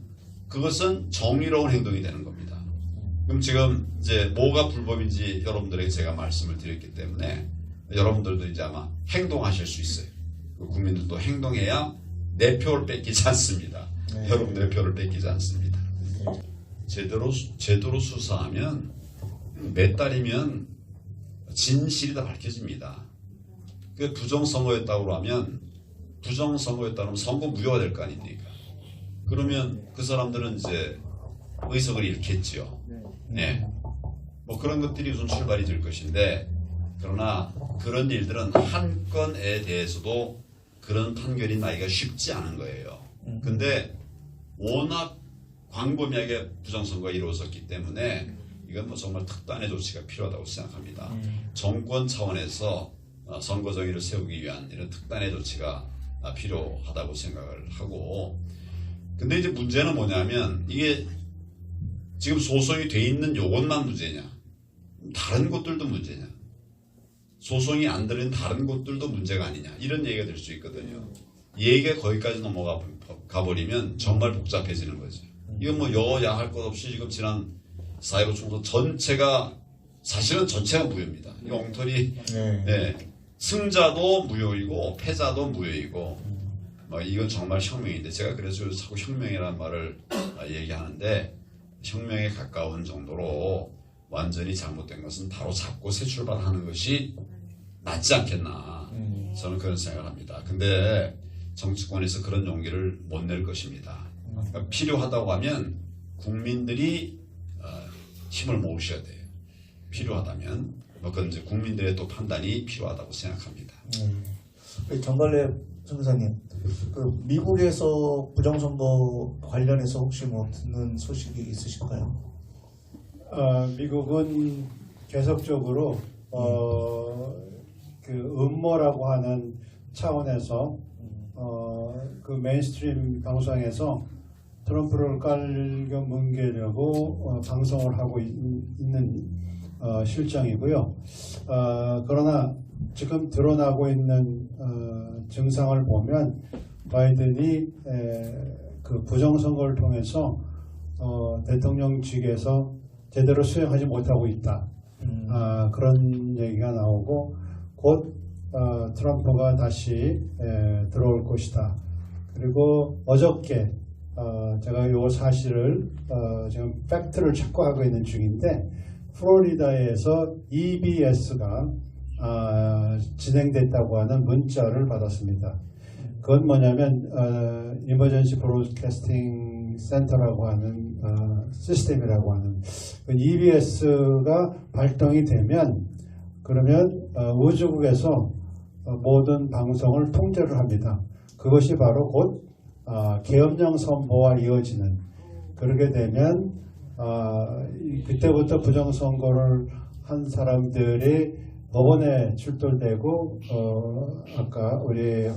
그것은 정의로운 행동이 되는 겁니다. 그럼 지금 이제 뭐가 불법인지 여러분들에게 제가 말씀을 드렸기 때문에 여러분들도 이제 아마 행동하실 수 있어요. 국민들도 행동해야 내 표를 뺏기지 않습니다. 네. 여러분들의 표를 뺏기지 않습니다. 제대로 수사하면 몇 달이면 진실이 다 밝혀집니다. 그 부정선거였다고 하면 부정선거였다면 선거 무효가 될 거 아닙니까? 그러면 그 사람들은 이제 의석을 잃겠죠. 네. 뭐 그런 것들이 우선 출발이 될 것인데, 그러나 그런 일들은 한 건에 대해서도 그런 판결이 나기가 쉽지 않은 거예요. 근데 워낙 광범위하게 부정선거가 이루어졌기 때문에 이건 뭐 정말 특단의 조치가 필요하다고 생각합니다. 정권 차원에서 선거 정의를 세우기 위한 이런 특단의 조치가 필요하다고 생각을 하고, 근데 이제 문제는 뭐냐면 이게 지금 소송이 돼 있는 요것만 문제냐, 다른 곳들도 문제냐, 소송이 안 되는 다른 곳들도 문제가 아니냐, 이런 얘기가 될 수 있거든요. 얘기가 거기까지 넘어가 버리면 정말 복잡해지는 거죠. 이건 뭐 여야 할 것 없이 지금 지난 4.15 총선 전체가 사실은 전체가 무효입니다. 이 엉터리 네. 승자도 무효이고 패자도 무효이고 이건 정말 혁명인데, 제가 그래서 자꾸 혁명이라는 말을 얘기하는데, 혁명에 가까운 정도로 완전히 잘못된 것은 바로 잡고 새 출발하는 것이 낫지 않겠나, 저는 그런 생각을 합니다. 근데 정치권에서 그런 용기를 못 낼 것입니다. 그러니까 필요하다고 하면 국민들이 힘을 모으셔야 돼요. 필요하다면 그건 이제 국민들의 또 판단이 필요하다고 생각합니다. 정갈래 선교사님, 그 미국에서 부정선거 관련해서 혹시 뭐 듣는 소식이 있으실까요? 미국은 계속적으로 그 음모라고 하는 차원에서 그 메인스트림 방송에서 트럼프를 깔겨 뭉개려고 방송을 하고 있는 실정이고요. 그러나 지금 드러나고 있는 증상을 보면 바이든이 그 부정선거를 통해서 대통령직에서 제대로 수행하지 못하고 있다. 그런 얘기가 나오고 곧 트럼프가 다시 들어올 것이다. 그리고 어저께 제가 이 사실을 지금 팩트를 체크하고 있는 중인데, 플로리다에서 EBS가 진행됐다고 하는 문자를 받았습니다. 그건 뭐냐면 이머전시 브로드캐스팅 센터라고 하는 시스템이라고 하는, EBS가 발동이 되면 그러면 우주국에서 모든 방송을 통제를 합니다. 그것이 바로 곧 계엄령 선포와 이어지는, 그렇게 되면 그때부터 부정선거를 한 사람들이 법원에 출두되고 아까 우리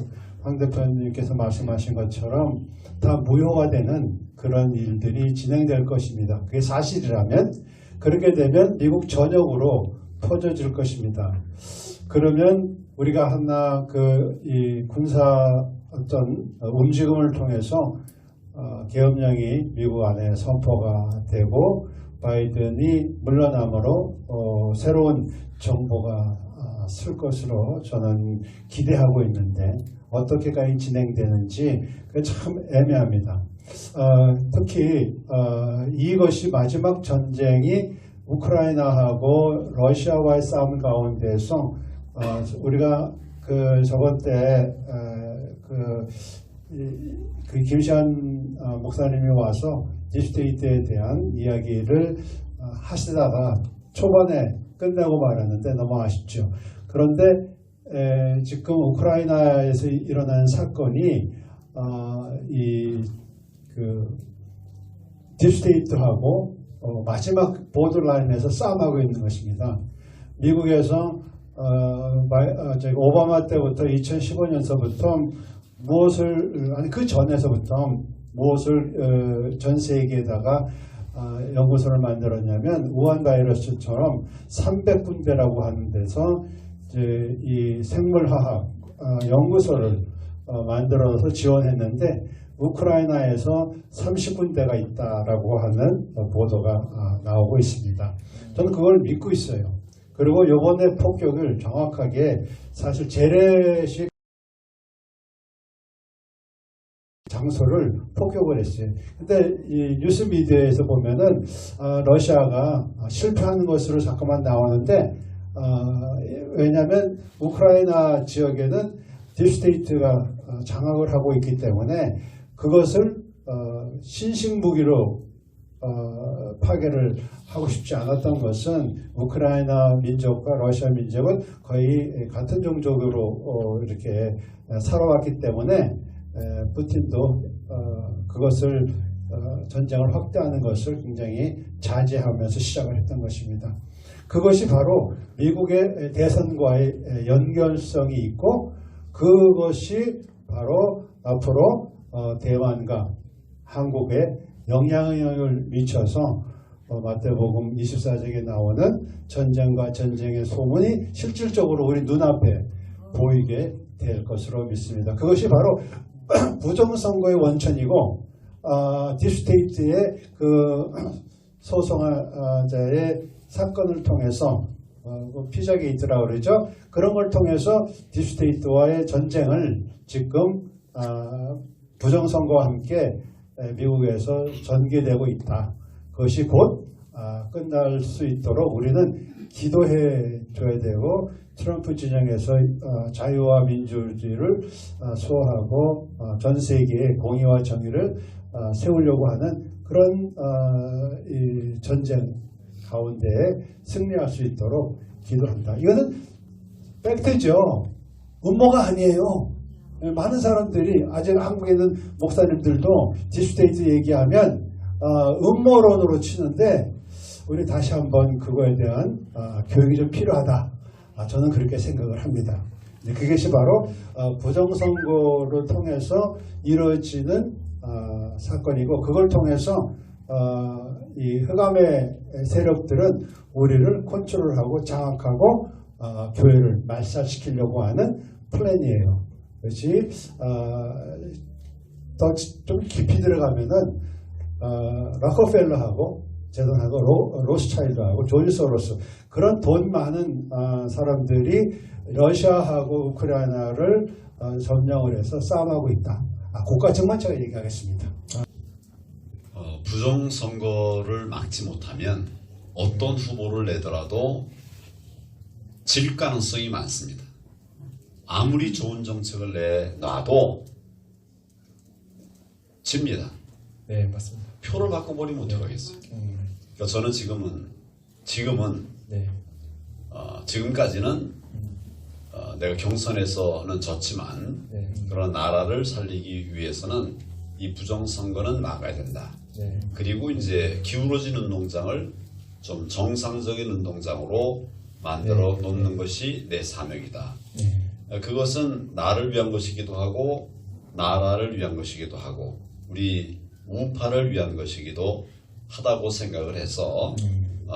황 대표님께서 말씀하신 것처럼 다 무효가 되는 그런 일들이 진행될 것입니다. 그게 사실이라면, 그렇게 되면 미국 전역으로 퍼져질 것입니다. 그러면 우리가 하나 이 군사 어떤 움직임을 통해서 계엄령이 미국 안에 선포가 되고 바이든이 물러남으로 새로운 정부가 쓸 것으로 저는 기대하고 있는데, 어떻게까지 진행되는지 참 애매합니다. 특히 이것이 마지막 전쟁이 우크라이나하고 러시아와의 싸움 가운데서 우리가 그 저번 때 그 김시한 목사님이 와서 딥스테이트에 대한 이야기를 하시다가 초반에 끝내고 말았는데 너무 아쉽죠. 그런데 지금 우크라이나에서 일어난 사건이 그 딥스테이트하고 마지막 보더라인에서 싸움하고 있는 것입니다. 미국에서 오바마 때부터 2015년서부터 그 전에서부터 무엇을 전 세계에다가 연구소를 만들었냐면, 우한 바이러스처럼 300군데라고 하는 데서 이제 이 생물화학 연구소를 만들어서 지원했는데, 우크라이나에서 30군데가 있다라고 하는 보도가 나오고 있습니다. 저는 그걸 믿고 있어요. 그리고 이번에 폭격을 정확하게 사실 재래식 장소를 폭격을 했어요. 근데 이 뉴스 미디어에서 보면은 러시아가 실패하는 것으로 자꾸만 나오는데 왜냐하면 우크라이나 지역에는 딥스테이트가 장악을 하고 있기 때문에 그것을 신식 무기로 파괴를 하고 싶지 않았던 것은 우크라이나 민족과 러시아 민족은 거의 같은 종족으로 이렇게 살아왔기 때문에 푸틴도 그것을 전쟁을 확대하는 것을 굉장히 자제하면서 시작을 했던 것입니다. 그것이 바로 미국의 대선과의 연결성이 있고 그것이 바로 앞으로 대만과 한국에 영향을 미쳐서 마태복음 24장에 나오는 전쟁과 전쟁의 소문이 실질적으로 우리 눈앞에 보이게 될 것으로 믿습니다. 그것이 바로 부정선거의 원천이고 딥스테이트의 그 소송자의 사건을 통해서 피자게이트라고 그러죠. 그런 걸 통해서 딥스테이트와의 전쟁을 지금 부정선거와 함께 미국에서 전개되고 있다. 그것이 곧 끝날 수 있도록 우리는 기도해 줘야 되고 트럼프 진영에서 자유와 민주주의를 수호하고 전 세계의 공의와 정의를 세우려고 하는 그런 이 전쟁 가운데 승리할 수 있도록 기도합니다. 이거는 팩트죠. 음모가 아니에요. 많은 사람들이 아직 한국에 있는 목사님들도 딥스테이트 얘기하면 음모론으로 치는데 우리 다시 한번 그거에 대한 교육이 좀 필요하다. 저는 그렇게 생각을 합니다. 그것이 바로 부정선거를 통해서 이루어지는 사건이고 그걸 통해서 이 흑암의 세력들은 우리를 컨트롤하고 장악하고 교회를 말살시키려고 하는 플랜이에요. 그것이 더 좀 깊이 들어가면은 락커펠러하고 제돈하고 로스차일드하고 조지 소로스 그런 돈 많은 사람들이 러시아하고 우크라이나를 점령을 해서 싸움하고 있다. 그까지만 제가 얘기하겠습니다. 부정선거를 막지 못하면 어떤 후보를 내더라도 질 가능성이 많습니다. 아무리 좋은 정책을 내놔도 집니다. 네, 맞습니다. 표를 바꿔버리면 어떡하겠어요. 그러니까 저는 지금은 네. 지금까지는 내가 경선에서는 졌지만 네. 그런 나라를 살리기 위해서는 이 부정선거는 막아야 된다. 네. 그리고 이제 기울어진 운동장을 좀 정상적인 운동장으로 만들어 네. 놓는 것이 내 사명이다. 네. 그것은 나를 위한 것이기도 하고 나라를 위한 것이기도 하고 우리 우파를 위한 것이기도 하다고 생각을 해서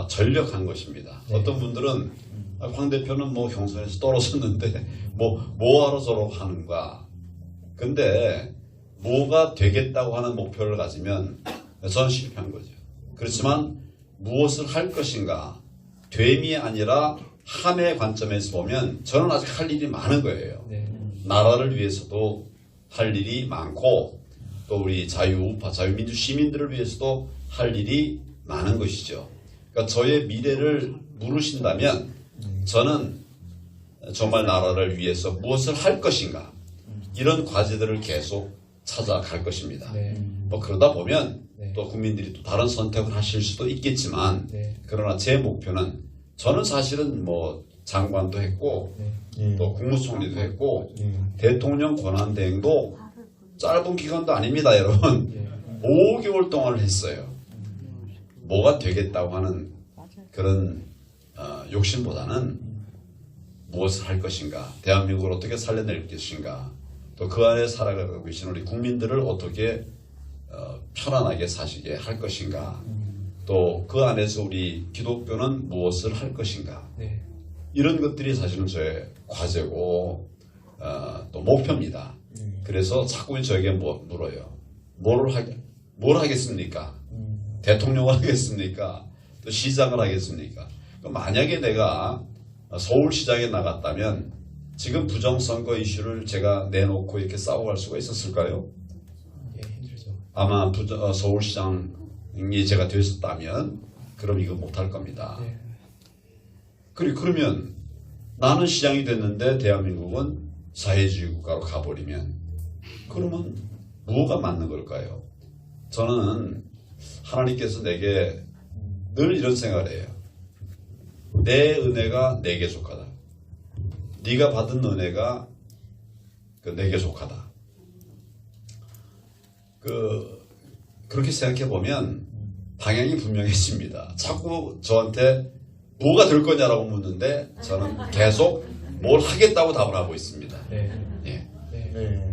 전력한 것입니다. 네. 어떤 분들은 황 대표는 뭐 경선에서 떨어졌는데 뭐하러 저러고 하는가. 근데 뭐가 되겠다고 하는 목표를 가지면 저는 실패한 거죠. 그렇지만 무엇을 할 것인가 됨이 아니라 함의 관점에서 보면 저는 아직 할 일이 많은 거예요. 네. 나라를 위해서도 할 일이 많고 또 우리 자유우파, 자유민주 시민들을 위해서도 할 일이 많은 것이죠. 그러니까 저의 미래를 물으신다면 저는 정말 나라를 위해서 무엇을 할 것인가 이런 과제들을 계속 찾아갈 것입니다. 네. 뭐 그러다 보면 네. 또 국민들이 또 다른 선택을 하실 수도 있겠지만 네. 그러나 제 목표는 저는 사실은 뭐 장관도 했고 네. 또 국무총리도 했고 대통령 권한대행도 짧은 기간도 아닙니다, 여러분. 네. 5개월 동안 했어요. 뭐가 되겠다고 하는 그런 욕심보다는 무엇을 할 것인가, 대한민국을 어떻게 살려낼 것인가, 또 그 안에 살아가고 계신 우리 국민들을 어떻게 편안하게 사시게 할 것인가, 또 그 안에서 우리 기독교는 무엇을 할 것인가, 네. 이런 것들이 사실은 저의 과제고 또 목표입니다. 그래서 자꾸 저에게 물어요. 뭘 하겠습니까? 대통령을 하겠습니까? 또 시장을 하겠습니까? 그럼 만약에 내가 서울시장에 나갔다면 지금 부정선거 이슈를 제가 내놓고 이렇게 싸워갈 수가 있었을까요? 예, 힘들죠. 아마 서울시장이 제가 됐었다면 그럼 이거 못할 겁니다. 예. 그러면 나는 시장이 됐는데 대한민국은 사회주의 국가로 가버리면 그러면 뭐가 맞는 걸까요? 저는 하나님께서 내게 늘 이런 생각을 해요. 내 은혜가 내게 속하다. 네가 받은 은혜가 내게 속하다. 그렇게 생각해 보면 방향이 분명해집니다. 자꾸 저한테 뭐가 될 거냐라고 묻는데 저는 계속 뭘 하겠다고 답을 하고 있습니다. 네. 예. 네. 네.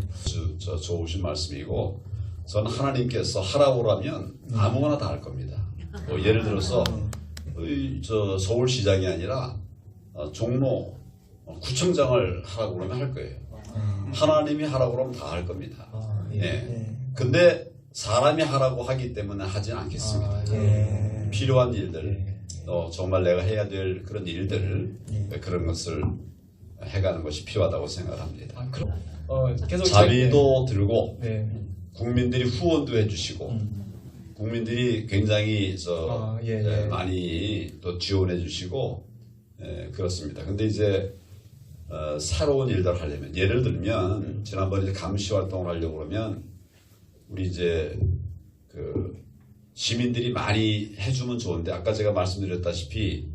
좋으신 말씀이고 저는 하나님께서 하라고 하면 아무거나 다 할 겁니다. 뭐 예를 들어서 서울시장이 아니라 종로 구청장을 하라고 그러면 할 거예요. 하나님이 하라고 그러면 다 할 겁니다. 예. 예. 근데 사람이 하라고 하기 때문에 하진 않겠습니다. 예. 필요한 일들, 정말 내가 해야 될 그런 일들, 그런 것을 해가는 것이 필요하다고 생각합니다. 그럼 계속 자비도 들고 네. 국민들이 후원도 해주시고 국민들이 굉장히 예. 많이 또 지원해 주시고 그렇습니다. 근데 이제 새로운 일들을 하려면 예를 들면 지난번에 감시 활동을 하려고 그러면 우리 이제 시민들이 많이 해주면 좋은데 아까 제가 말씀드렸다시피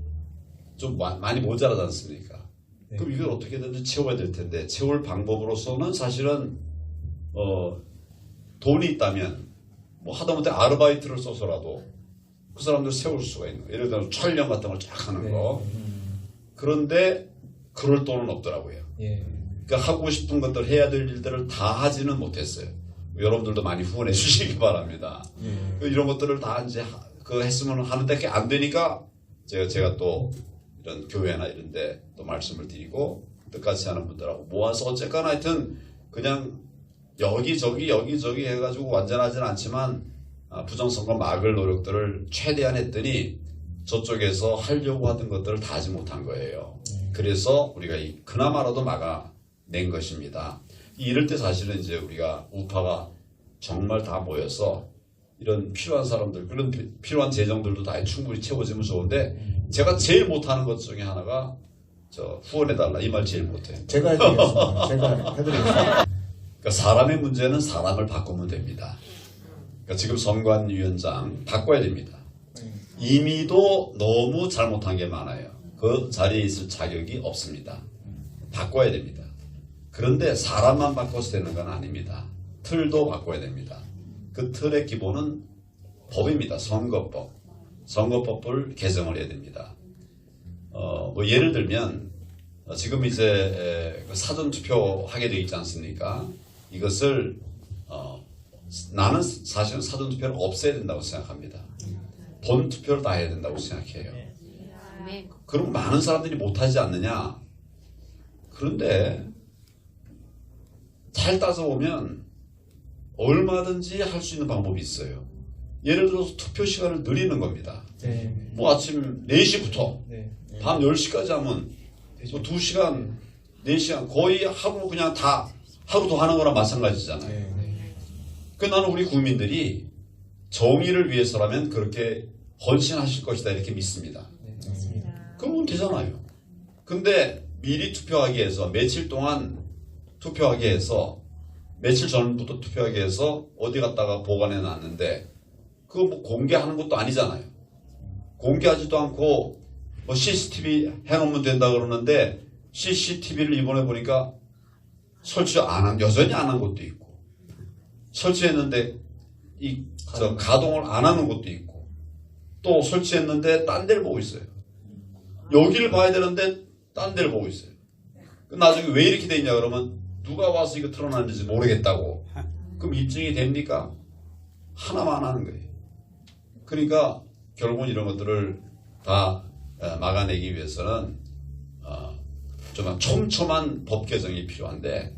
좀 많이 모자라지 않습니까? 네. 그럼 이걸 어떻게든 채워야 될 텐데 채울 방법으로서는 사실은 돈이 있다면 뭐 하다못해 아르바이트를 써서라도 그 사람들 세울 수가 있는 거예요. 예를 들어서 촬영 같은 걸 쫙 하는 거. 그런데 그럴 돈은 없더라고요. 예. 그러니까 하고 싶은 것들 해야 될 일들을 다 하지는 못했어요. 여러분들도 많이 후원해 주시기 바랍니다. 이런 것들을 다 이제 했으면 하는데 안 되니까 제가 또 이런 교회나 이런데 또 말씀을 드리고 뜻같이 하는 분들하고 모아서 어쨌거나 하여튼 그냥 여기저기 해가지고 완전하지는 않지만 부정선거 막을 노력들을 최대한 했더니 저쪽에서 하려고 하던 것들을 다 하지 못한 거예요. 그래서 우리가 그나마라도 막아낸 것입니다. 이럴 때 사실은 이제 우리가 우파가 정말 다 모여서 이런 필요한 사람들, 그런 필요한 재정들도 다 충분히 채워지면 좋은데 제가 제일 못하는 것 중에 하나가 후원해달라 이 말 제일 못해요. 제가 해드리겠습니다. 제가 해드리겠습니다. 그러니까 사람의 문제는 사람을 바꾸면 됩니다. 그러니까 지금 선관위원장 바꿔야 됩니다. 이미도 너무 잘못한 게 많아요. 그 자리에 있을 자격이 없습니다. 바꿔야 됩니다. 그런데 사람만 바꿔서 되는 건 아닙니다. 틀도 바꿔야 됩니다. 그 틀의 기본은 법입니다. 선거법. 선거법을 개정을 해야 됩니다. 뭐 예를 들면 지금 이제 사전투표 하게 되어 있지 않습니까? 이것을 나는 사실은 사전투표를 없애야 된다고 생각합니다. 본투표를 다 해야 된다고 생각해요. 그럼 많은 사람들이 못하지 않느냐? 그런데 잘 따져보면 얼마든지 할 수 있는 방법이 있어요. 예를 들어서 투표 시간을 늘리는 겁니다. 네. 뭐 아침 4시부터 네. 밤 10시까지 하면 뭐 2시간, 4시간 거의 하루 그냥 다 하루 더 하는 거랑 마찬가지잖아요. 그 나는 우리 국민들이 정의를 위해서라면 그렇게 헌신하실 것이다 이렇게 믿습니다. 그러면 되잖아요. 근데 미리 투표하기 위해서 며칠 동안 투표하게 해서 며칠 전부터 투표하게 해서 어디 갔다가 보관해 놨는데 그거 뭐 공개하는 것도 아니잖아요. 공개하지도 않고 뭐 CCTV 해놓으면 된다 그러는데 CCTV를 이번에 보니까 여전히 안 한 것도 있고 설치했는데 가동을 안 하는 것도 있고 또 설치했는데 딴 데를 보고 있어요. 여기를 봐야 되는데 딴 데를 보고 있어요. 나중에 왜 이렇게 돼 있냐 그러면 누가 와서 이거 틀어놨는지 모르겠다고. 그럼 입증이 됩니까? 하나만 하는 거예요. 그러니까 결국은 이런 것들을 다 막아내기 위해서는 좀 촘촘한 법 개정이 필요한데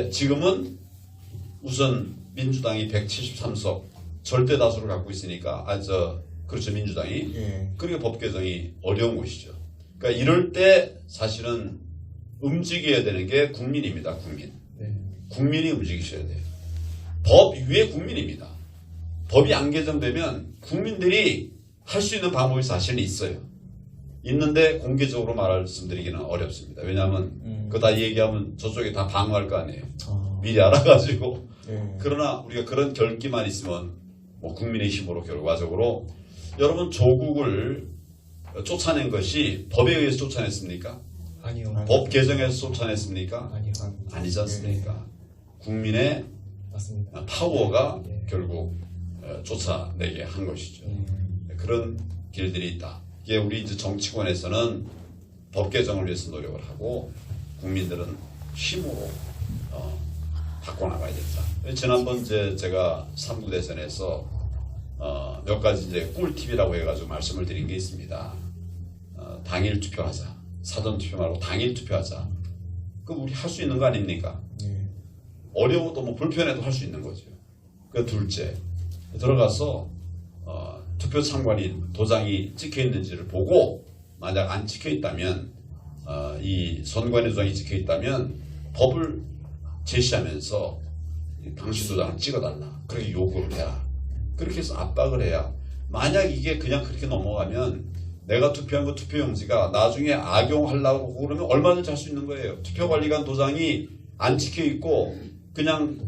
지금은 우선 민주당이 173석 절대 다수를 갖고 있으니까 그렇죠 민주당이 예. 그러니까 법 개정이 어려운 것이죠. 그러니까 이럴 때 사실은 움직여야 되는 게 국민입니다. 네. 국민이 움직이셔야 돼요. 법 위에 국민입니다. 법이 안 개정되면 국민들이 할 수 있는 방법이 사실은 있어요. 있는데 공개적으로 말씀드리기는 어렵습니다. 왜냐하면 그거 다 얘기하면 저쪽에 다 방어할 거 아니에요. 미리 알아가지고. 예. 그러나 우리가 그런 결기만 있으면 뭐 국민의 힘으로 결과적으로 여러분 조국을 쫓아낸 것이 법에 의해서 쫓아냈습니까? 아니요. 법 개정에서 쫓아냈습니까? 아니요. 아니지 않습니까? 국민의 맞습니다. 파워가 예. 결국 쫓아내게 한 것이죠. 그런 길들이 있다. 이게 우리 이제 정치권에서는 법 개정을 위해서 노력을 하고 국민들은 힘으로 바꿔나가야 된다. 지난번 제가 3구 대선에서 몇 가지 이제 꿀팁이라고 해가지고 말씀을 드린 게 있습니다. 당일 투표하자. 사전 투표 말고 당일 투표하자. 그 우리 할 수 있는 거 아닙니까? 예. 어려워도 뭐 불편해도 할 수 있는 거죠. 그 둘째 들어가서 투표 참관인 도장이 찍혀 있는지를 보고 만약 안 찍혀 있다면 이 선관위 도장이 찍혀 있다면 법을 제시하면서 당신 도장을 찍어달라. 그렇게 요구를 해라. 그렇게 해서 압박을 해야 만약 이게 그냥 그렇게 넘어가면 내가 투표한 그 투표용지가 나중에 악용하려고 그러면 얼마든지 할 수 있는 거예요. 투표관리관 도장이 안 찍혀 있고 그냥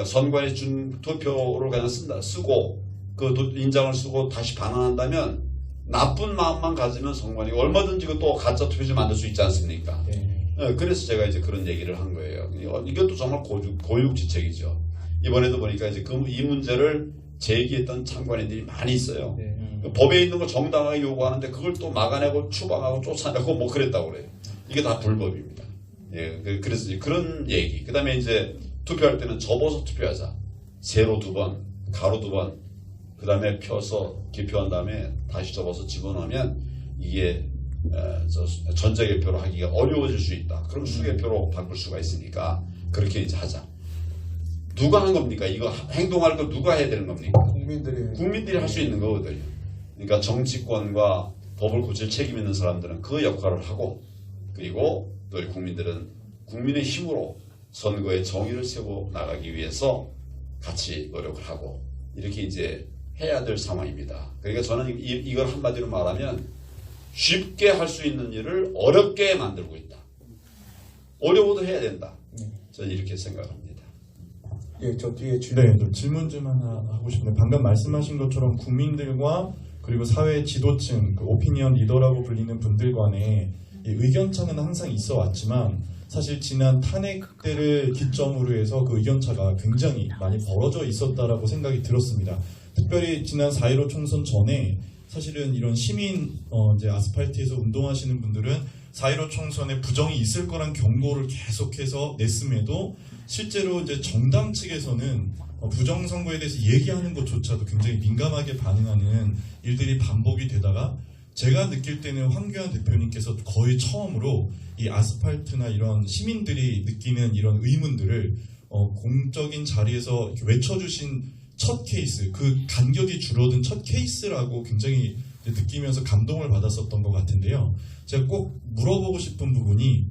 선관위 준 투표를 그냥 쓰고 그 인장을 쓰고 다시 반환한다면 나쁜 마음만 가지면 선관위가 얼마든지 또 가짜 투표지 만들 수 있지 않습니까? 네. 그래서 제가 이제 그런 얘기를 한 거예요. 이것도 정말 고육지책이죠. 이번에도 보니까 이제 이 문제를 제기했던 참관인들이 많이 있어요. 네. 법에 있는 걸 정당하게 요구하는데 그걸 또 막아내고 추방하고 쫓아내고 뭐 그랬다고 그래요. 이게 다 불법입니다. 예, 그래서 이제 그런 얘기. 그 다음에 이제 투표할 때는 접어서 투표하자. 세로 2번, 가로 2번, 그 다음에 펴서 개표한 다음에 다시 접어서 집어넣으면 이게 전자개표로 하기가 어려워질 수 있다. 그럼 수개표로 바꿀 수가 있으니까 그렇게 이제 하자. 누가 한 겁니까? 이거 행동할 거 누가 해야 되는 겁니까? 국민들이 할 수 있는 거거든요. 그러니까 정치권과 법을 고칠 책임 있는 사람들은 그 역할을 하고 그리고 또 우리 국민들은 국민의 힘으로 선거의 정의를 세워 나가기 위해서 같이 노력을 하고 이렇게 이제 해야 될 상황입니다. 그러니까 저는 이걸 한마디로 말하면 쉽게 할 수 있는 일을 어렵게 만들고 있다. 어려워도 해야 된다. 저는 이렇게 생각합니다. 예, 저 뒤에 네, 질문 좀 하나 하고 싶은데 방금 말씀하신 것처럼 국민들과 그리고 사회 지도층, 그 오피니언 리더라고 불리는 분들 간에 이 의견차는 항상 있어 왔지만 사실 지난 탄핵 때를 기점으로 해서 그 의견차가 굉장히 많이 벌어져 있었다라고 생각이 들었습니다. 특별히 지난 4.15 총선 전에 사실은 이런 시민 이제 아스팔트에서 운동하시는 분들은 4.15 총선에 부정이 있을 거란 경고를 계속해서 냈음에도 실제로 이제 정당 측에서는 부정선거에 대해서 얘기하는 것조차도 굉장히 민감하게 반응하는 일들이 반복이 되다가 제가 느낄 때는 황교안 대표님께서 거의 처음으로 이 아스팔트나 이런 시민들이 느끼는 이런 의문들을 공적인 자리에서 이렇게 외쳐주신 첫 케이스, 그 간격이 줄어든 첫 케이스라고 굉장히 느끼면서 감동을 받았었던 것 같은데요. 제가 꼭 물어보고 싶은 부분이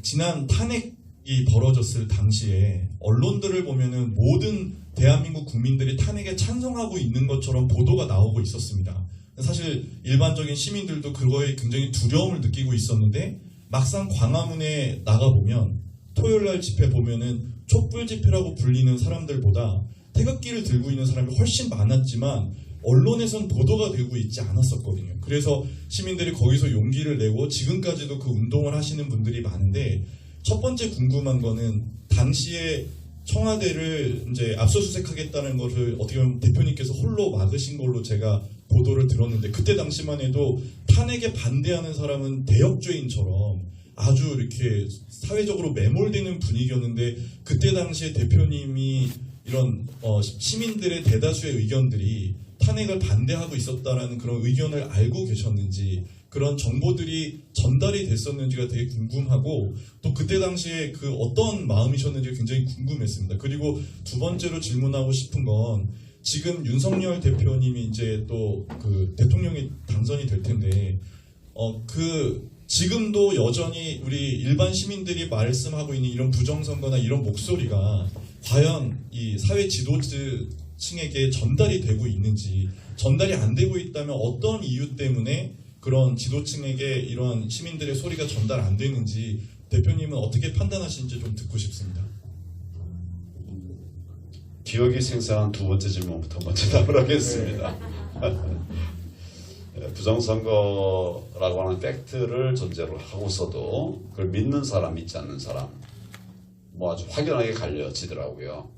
지난 탄핵이 벌어졌을 당시에 언론들을 보면은 모든 대한민국 국민들이 탄핵에 찬성하고 있는 것처럼 보도가 나오고 있었습니다. 사실 일반적인 시민들도 그거에 굉장히 두려움을 느끼고 있었는데 막상 광화문에 나가보면 토요일날 집회 보면은 촛불 집회라고 불리는 사람들보다 태극기를 들고 있는 사람이 훨씬 많았지만 언론에선 보도가 되고 있지 않았었거든요. 그래서 시민들이 거기서 용기를 내고 지금까지도 그 운동을 하시는 분들이 많은데 첫 번째 궁금한 거는 당시에 청와대를 이제 압수수색하겠다는 것을 어떻게 보면 대표님께서 홀로 막으신 걸로 제가 보도를 들었는데 그때 당시만 해도 탄핵에 반대하는 사람은 대역죄인처럼 아주 이렇게 사회적으로 매몰되는 분위기였는데 그때 당시에 대표님이 이런 시민들의 대다수의 의견들이 탄핵을 반대하고 있었다라는 그런 의견을 알고 계셨는지 그런 정보들이 전달이 됐었는지가 되게 궁금하고 또 그때 당시에 그 어떤 마음이셨는지 굉장히 궁금했습니다. 그리고 두 번째로 질문하고 싶은 건 지금 윤석열 대표님이 이제 또 그 대통령이 당선이 될 텐데 지금도 여전히 우리 일반 시민들이 말씀하고 있는 이런 부정선거나 이런 목소리가 과연 이 사회 지도층에게 전달이 되고 있는지, 전달이 안 되고 있다면 어떤 이유 때문에 그런 지도층에게 이런 시민들의 소리가 전달 안 되는지 대표님은 어떻게 판단하시는지 좀 듣고 싶습니다. 기억이 생생한 두 번째 질문부터 먼저 답을 하겠습니다. 부정선거라고 하는 팩트를 전제로 하고서도 그걸 믿는 사람, 믿지 않는 사람 뭐 아주 확연하게 갈려지더라고요.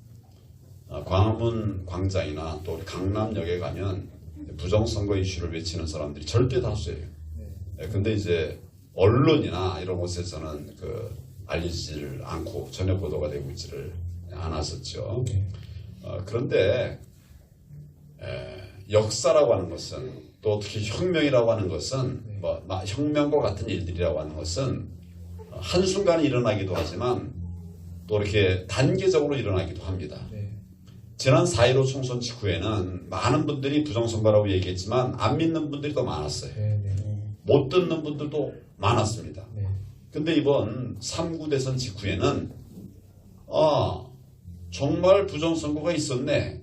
광화문 광장이나 또 강남역에 가면 부정선거 이슈를 외치는 사람들이 절대 다수예요. 근데 이제 언론이나 이런 곳에서는 알리지를 않고 전혀 보도가 되고 있지를 않았었죠. 그런데 역사라고 하는 것은 또 특히 혁명이라고 하는 것은 혁명과 같은 일들이라고 하는 것은 한순간에 일어나기도 하지만 또 이렇게 단계적으로 일어나기도 합니다. 지난 4.15 총선 직후에는 많은 분들이 부정선거라고 얘기했지만 안 믿는 분들이 더 많았어요. 못 듣는 분들도 많았습니다. 근데 이번 3구 대선 직후에는 정말 부정선거가 있었네.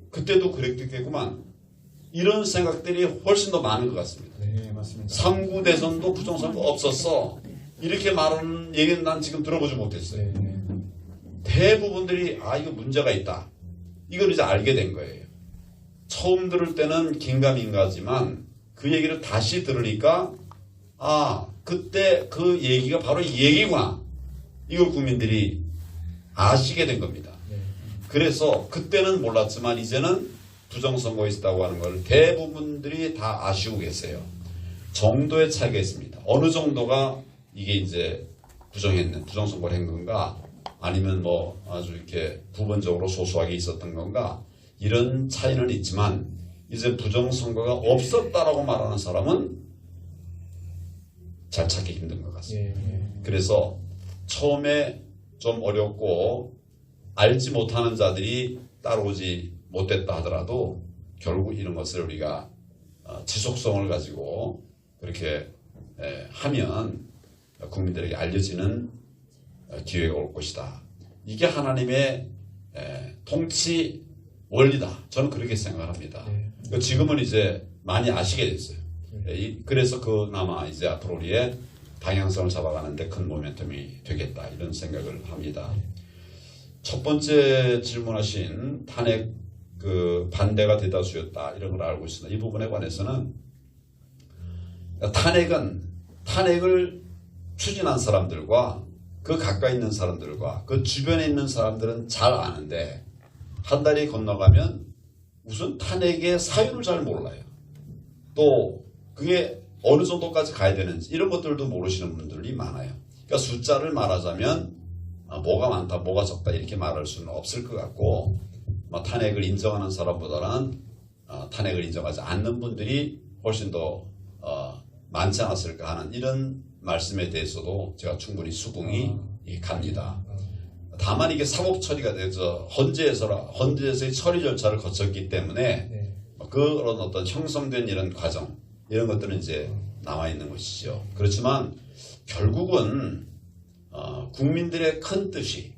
그때도 그랬겠구만. 이런 생각들이 훨씬 더 많은 것 같습니다. 네, 맞습니다. 3구 대선도 부정선거 없었어. 이렇게 말하는 얘기는 난 지금 들어보지 못했어요. 대부분들이 이거 문제가 있다. 이걸 이제 알게 된 거예요. 처음 들을 때는 긴가민가지만 그 얘기를 다시 들으니까 그때 그 얘기가 바로 이 얘기구나. 이걸 국민들이 아시게 된 겁니다. 그래서 그때는 몰랐지만 이제는 부정선거에 있었다고 하는 걸 대부분들이 다 아시고 계세요. 정도의 차이가 있습니다. 어느 정도가 이게 이제 부정선거를 한 건가 아니면 뭐 아주 이렇게 부분적으로 소소하게 있었던 건가 이런 차이는 있지만 이제 부정선거가 없었다라고 말하는 사람은 잘 찾기 힘든 것 같습니다. 그래서 처음에 좀 어렵고 알지 못하는 자들이 따라오지 못했다 하더라도 결국 이런 것을 우리가 지속성을 가지고 그렇게 하면 국민들에게 알려지는 기회가 올 것이다. 이게 하나님의 통치 원리다. 저는 그렇게 생각합니다. 지금은 이제 많이 아시게 됐어요. 그래서 그나마 이제 앞으로 우리의 방향성을 잡아가는데 큰 모멘텀이 되겠다. 이런 생각을 합니다. 첫 번째 질문하신 탄핵 반대가 대다수였다. 이런 걸 알고 있습니다. 이 부분에 관해서는 탄핵을 추진한 사람들과 그 가까이 있는 사람들과 그 주변에 있는 사람들은 잘 아는데 한 달이 건너가면 우선 탄핵의 사유를 잘 몰라요. 또 그게 어느 정도까지 가야 되는지 이런 것들도 모르시는 분들이 많아요. 그러니까 숫자를 말하자면 뭐가 많다 뭐가 적다 이렇게 말할 수는 없을 것 같고 탄핵을 인정하는 사람보다는 탄핵을 인정하지 않는 분들이 훨씬 더 많지 않았을까 하는 이런 말씀에 대해서도 제가 충분히 수긍이 갑니다. 다만 이게 사법 처리가 돼서 헌재에서의 처리 절차를 거쳤기 때문에 그런 어떤 형성된 이런 과정 이런 것들은 이제 나와 있는 것이죠. 그렇지만 결국은 국민들의 큰 뜻이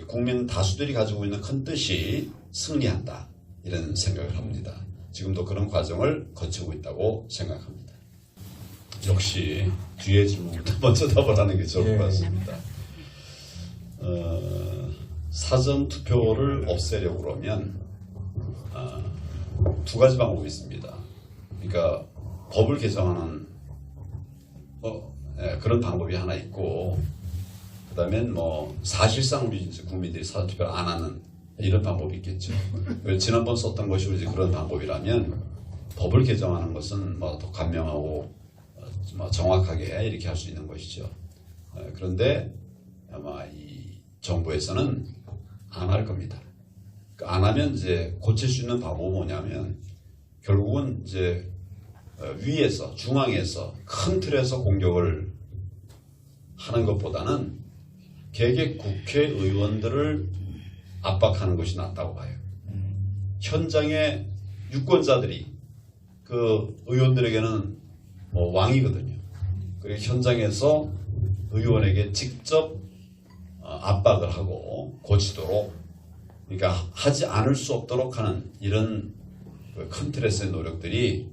국민 다수들이 가지고 있는 큰 뜻이 승리한다 이런 생각을 합니다. 지금도 그런 과정을 거치고 있다고 생각합니다. 역시 뒤에 질문부터 먼저 답을 하는 게 좋을 것 같습니다. 사전 투표를 없애려고 그러면 두 가지 방법이 있습니다. 그러니까 법을 개정하는 그런 방법이 하나 있고 그다음엔 사실상 우리 국민들이 사전 투표를 안 하는 이런 방법이 있겠죠. 지난번 썼던 것이 이제 그런 방법이라면 법을 개정하는 것은 더 간명하고 정확하게 이렇게 할 수 있는 것이죠. 그런데 아마 이 정부에서는 안 할 겁니다. 안 하면 이제 고칠 수 있는 방법은 뭐냐면 결국은 이제 위에서 중앙에서 큰 틀에서 공격을 하는 것보다는 개개 국회의원들을 압박하는 것이 낫다고 봐요. 현장의 유권자들이 그 의원들에게는 뭐 왕이거든요. 그리고 현장에서 의원에게 직접 압박을 하고 고치도록, 그러니까 하지 않을 수 없도록 하는 이런 큰 틀에서의 노력들이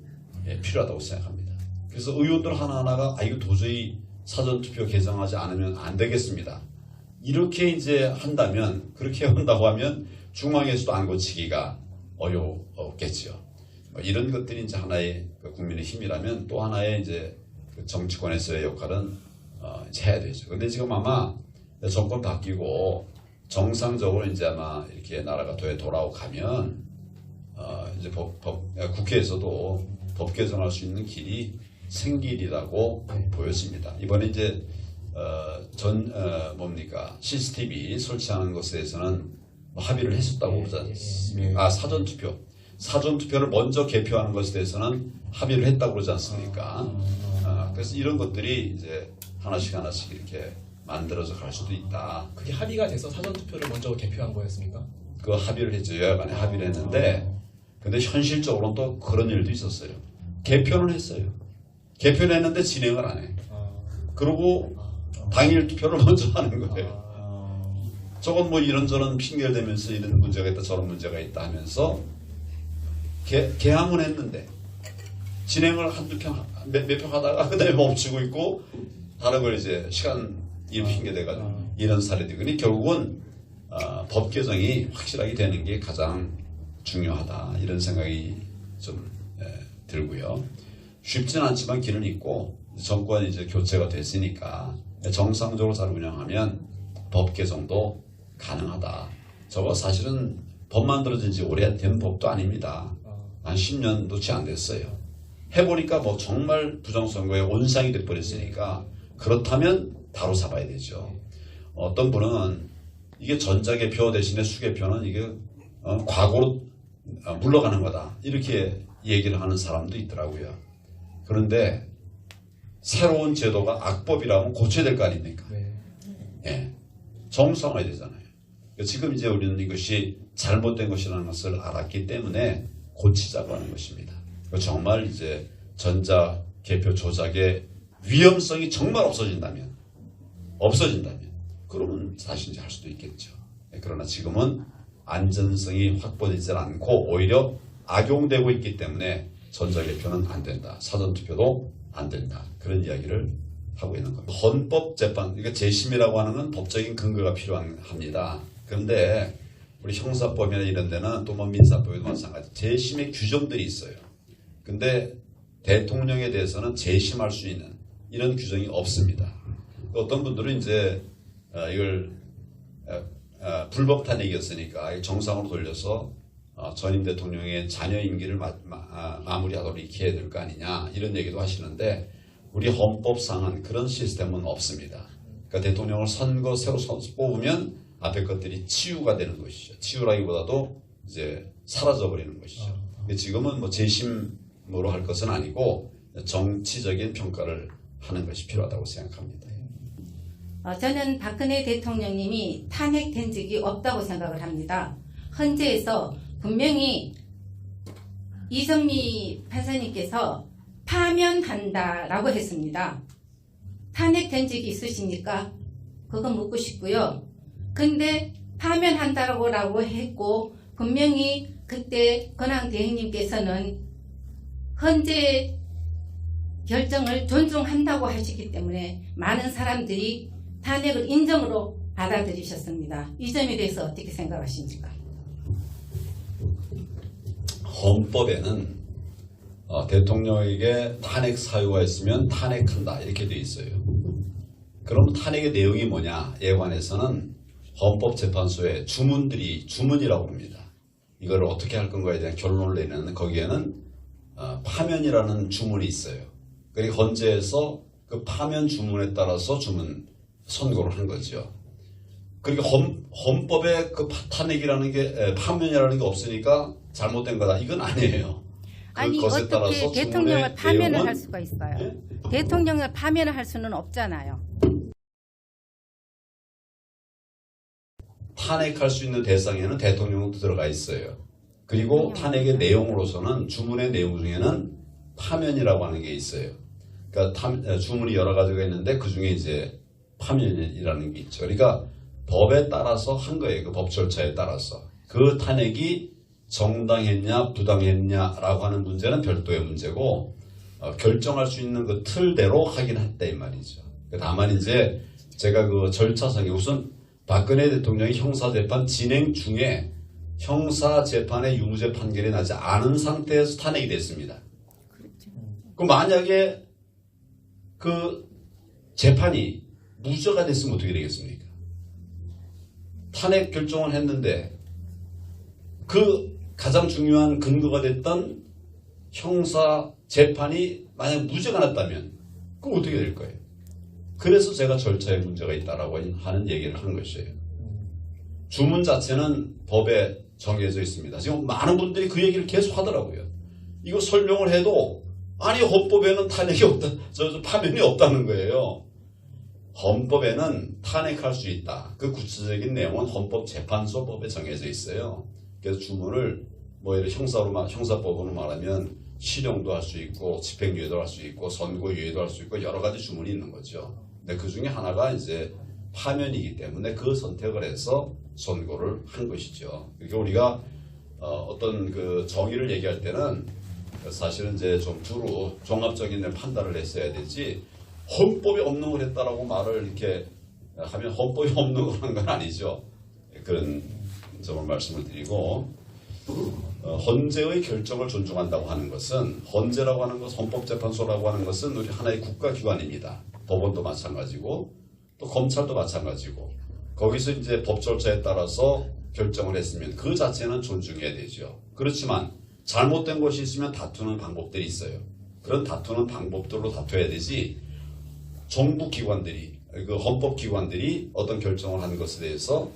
필요하다고 생각합니다. 그래서 의원들 하나하나가 이거 도저히 사전투표 개정하지 않으면 안 되겠습니다. 이렇게 이제 한다면, 그렇게 한다고 하면 중앙에서도 안 고치기가 어렵겠지요. 이런 것들이 이제 하나의 국민의 힘이라면 또 하나의 이제 정치권에서의 역할은 이제 해야 되죠. 근데 지금 아마 정권 바뀌고 정상적으로 이제 아마 이렇게 나라가 돌아오고 가면 이제 국회에서도 법 개정할 수 있는 길이 생기리라고 보여집니다. 이번에 이제 CCTV 설치하는 것에 대해서는 합의를 했었다고 그러지 않습니까? 사전투표를 먼저 개표하는 것에 대해서는 합의를 했다고 그러지 않습니까? 그래서 이런 것들이 이제 하나씩 이렇게 만들어져 갈 수도 있다. 그게 합의가 돼서 사전투표를 먼저 개표한 거였습니까? 그 합의를 했죠. 여야간에 합의를 했는데, 근데 현실적으로는 또 그런 일도 있었어요. 개표는 했어요. 개표는 했는데 진행을 안 해. 그리고 당일 투표를 먼저 하는 거예요. 저건 뭐 이런저런 핑계를 대면서 이런 문제가 있다 저런 문제가 있다 하면서 개항은 했는데 진행을 한두 편, 몇 편 하다가 그 다음에 멈추고 있고 다른 걸 이제 시간 핑계 대가지고 이런 사례들이. 그러니 결국은 법 개정이 확실하게 되는 게 가장 중요하다, 이런 생각이 좀 들고요. 쉽진 않지만 길은 있고 정권이 이제 교체가 됐으니까 정상적으로 잘 운영하면 법 개정도 가능하다. 저거 사실은 법 만들어진 지 오래된 법도 아닙니다. 한 10년도 채 안 됐어요. 해보니까 뭐 정말 부정선거의 온상이 돼버렸으니까 그렇다면 바로 잡아야 되죠. 어떤 분은 이게 전자개표 대신에 수개표는 이게 과거로 물러가는 거다, 이렇게 얘기를 하는 사람도 있더라고요. 그런데 새로운 제도가 악법이라면 고쳐야 될 거 아닙니까? 예, 정상화해야 되잖아요. 지금 이제 우리는 이것이 잘못된 것이라는 것을 알았기 때문에 고치자고 하는 것입니다. 정말 이제 전자개표 조작의 위험성이 정말 없어진다면 그러면 다시 이제 할 수도 있겠죠. 그러나 지금은 안전성이 확보되지 않고 오히려 악용되고 있기 때문에 전자개표는 안 된다, 사전투표도 안 된다, 그런 이야기를 하고 있는 겁니다. 헌법재판, 그러니까 재심이라고 하는 건 법적인 근거가 필요합니다. 그런데 우리 형사법이나 이런 데는 또 뭐 민사법에도 마찬가지 재심의 규정들이 있어요. 근데 대통령에 대해서는 재심할 수 있는 이런 규정이 없습니다. 어떤 분들은 이제 이걸 불법 탄핵이었으니까 정상으로 돌려서 전임 대통령의 자녀 임기를 마무리하도록 이렇게 해야 될 거 아니냐, 이런 얘기도 하시는데 우리 헌법상은 그런 시스템은 없습니다. 그러니까 대통령을 새로 뽑으면 앞에 것들이 치유가 되는 것이죠. 치유라기보다도 이제 사라져버리는 것이죠. 지금은 뭐 재심으로 할 것은 아니고 정치적인 평가를 하는 것이 필요하다고 생각합니다. 저는 박근혜 대통령님이 탄핵된 적이 없다고 생각을 합니다. 헌재에서 분명히 이정미 판사님께서 파면한다라고 했습니다. 탄핵된 적이 있으십니까? 그건 묻고 싶고요. 근데 파면한다라고 했고 분명히 그때 권한 대행님께서는 헌재 결정을 존중한다고 하시기 때문에 많은 사람들이 탄핵을 인정으로 받아들이셨습니다. 이 점에 대해서 어떻게 생각하십니까? 헌법에는 대통령에게 탄핵 사유가 있으면 탄핵한다, 이렇게 되어 있어요. 그럼 탄핵의 내용이 뭐냐에 관해서는 헌법재판소에 주문이라고 합니다. 이걸 어떻게 할 건가에 대한 결론을 내는, 거기에는 파면이라는 주문이 있어요. 그러니까 헌재에서 그 파면 주문에 따라서 선고를 한 거죠. 그러니까 헌법에 그 탄핵이라는 게, 파면이라는 게 없으니까 잘못된 거다, 이건 아니에요. 아니 그것에 따라서 어떻게 대통령을 파면을 내용은- 할 수가 있어요? 예? 대통령을 파면을 할 수는 없잖아요. 탄핵할 수 있는 대상에는 대통령도 들어가 있어요. 그리고 탄핵의 내용으로서는 주문의 내용 중에는 파면이라고 하는 게 있어요. 그러니까 주문이 여러 가지가 있는데 그 중에 이제 파면이라는 게 있죠. 그러니까 법에 따라서 한 거예요. 그 법 절차에 따라서. 그 탄핵이 정당했냐 부당했냐라고 하는 문제는 별도의 문제고 결정할 수 있는 그 틀대로 하긴 했다 이 말이죠. 다만 이제 제가 그 절차상에 우선 박근혜 대통령이 형사재판 진행 중에 형사재판의 유무죄 판결이 나지 않은 상태에서 탄핵이 됐습니다. 그 만약에 그 재판이 무죄가 됐으면 어떻게 되겠습니까? 탄핵 결정을 했는데 그 가장 중요한 근거가 됐던 형사 재판이 만약 무죄가 났다면 그럼 어떻게 될 거예요? 그래서 제가 절차에 문제가 있다라고 하는 얘기를 하는 것이에요. 주문 자체는 법에 정해져 있습니다. 지금 많은 분들이 그 얘기를 계속 하더라고요. 이거 설명을 해도 아니 헌법에는 탄핵이 없다, 파면이 없다는 거예요. 헌법에는 탄핵할 수 있다. 그 구체적인 내용은 헌법재판소법에 정해져 있어요. 그래서 주문을 뭐 이렇게 형사법으로 말하면 실형도 할 수 있고 집행유예도 할 수 있고 선고유예도 할 수 있고 여러 가지 주문이 있는 거죠. 근데 그 중에 하나가 이제 파면이기 때문에 그 선택을 해서 선고를 한 것이죠. 그러니까 우리가 어떤 그 정의를 얘기할 때는 사실은 이제 좀 두루 종합적인 판단을 했어야 되지 헌법이 없는 걸 했다라고 말을 이렇게 하면 헌법이 없는 거라는 건 아니죠. 그런 점을 말씀을 드리고 헌재의 결정을 존중한다고 하는 것은 헌재라고 하는 것은 헌법재판소라고 하는 것은 우리 하나의 국가기관입니다. 법원도 마찬가지고 또 검찰도 마찬가지고 거기서 이제 법 절차에 따라서 결정을 했으면 그 자체는 존중해야 되죠. 그렇지만 잘못된 것이 있으면 다투는 방법들이 있어요. 그런 다투는 방법들로 다투어야 되지 정부 기관들이 그 헌법 기관들이 어떤 결정을 하는 것에 대해서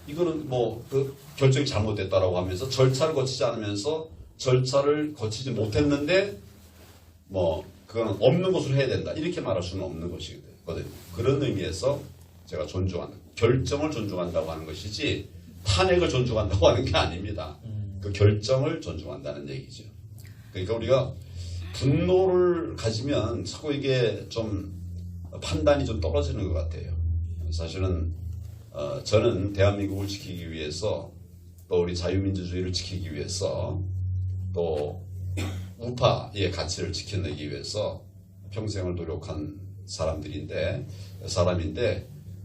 이거는 뭐 그 결정이 잘못됐다라고 하면서 절차를 거치지 않으면서 절차를 거치지 못했는데 뭐 그건 없는 것으로 해야 된다 이렇게 말할 수는 없는 것이거든요. 그런 의미에서 제가 존중한다. 결정을 존중한다고 하는 것이지 탄핵을 존중한다고 하는 게 아닙니다. 그 결정을 존중한다는 얘기죠. 그러니까 우리가 분노를 가지면 자꾸 이게 좀 판단이 좀 떨어지는 것 같아요. 사실은 저는 대한민국을 지키기 위해서 또 우리 자유민주주의를 지키기 위해서 또 우파의 가치를 지켜내기 위해서 평생을 노력한 사람인데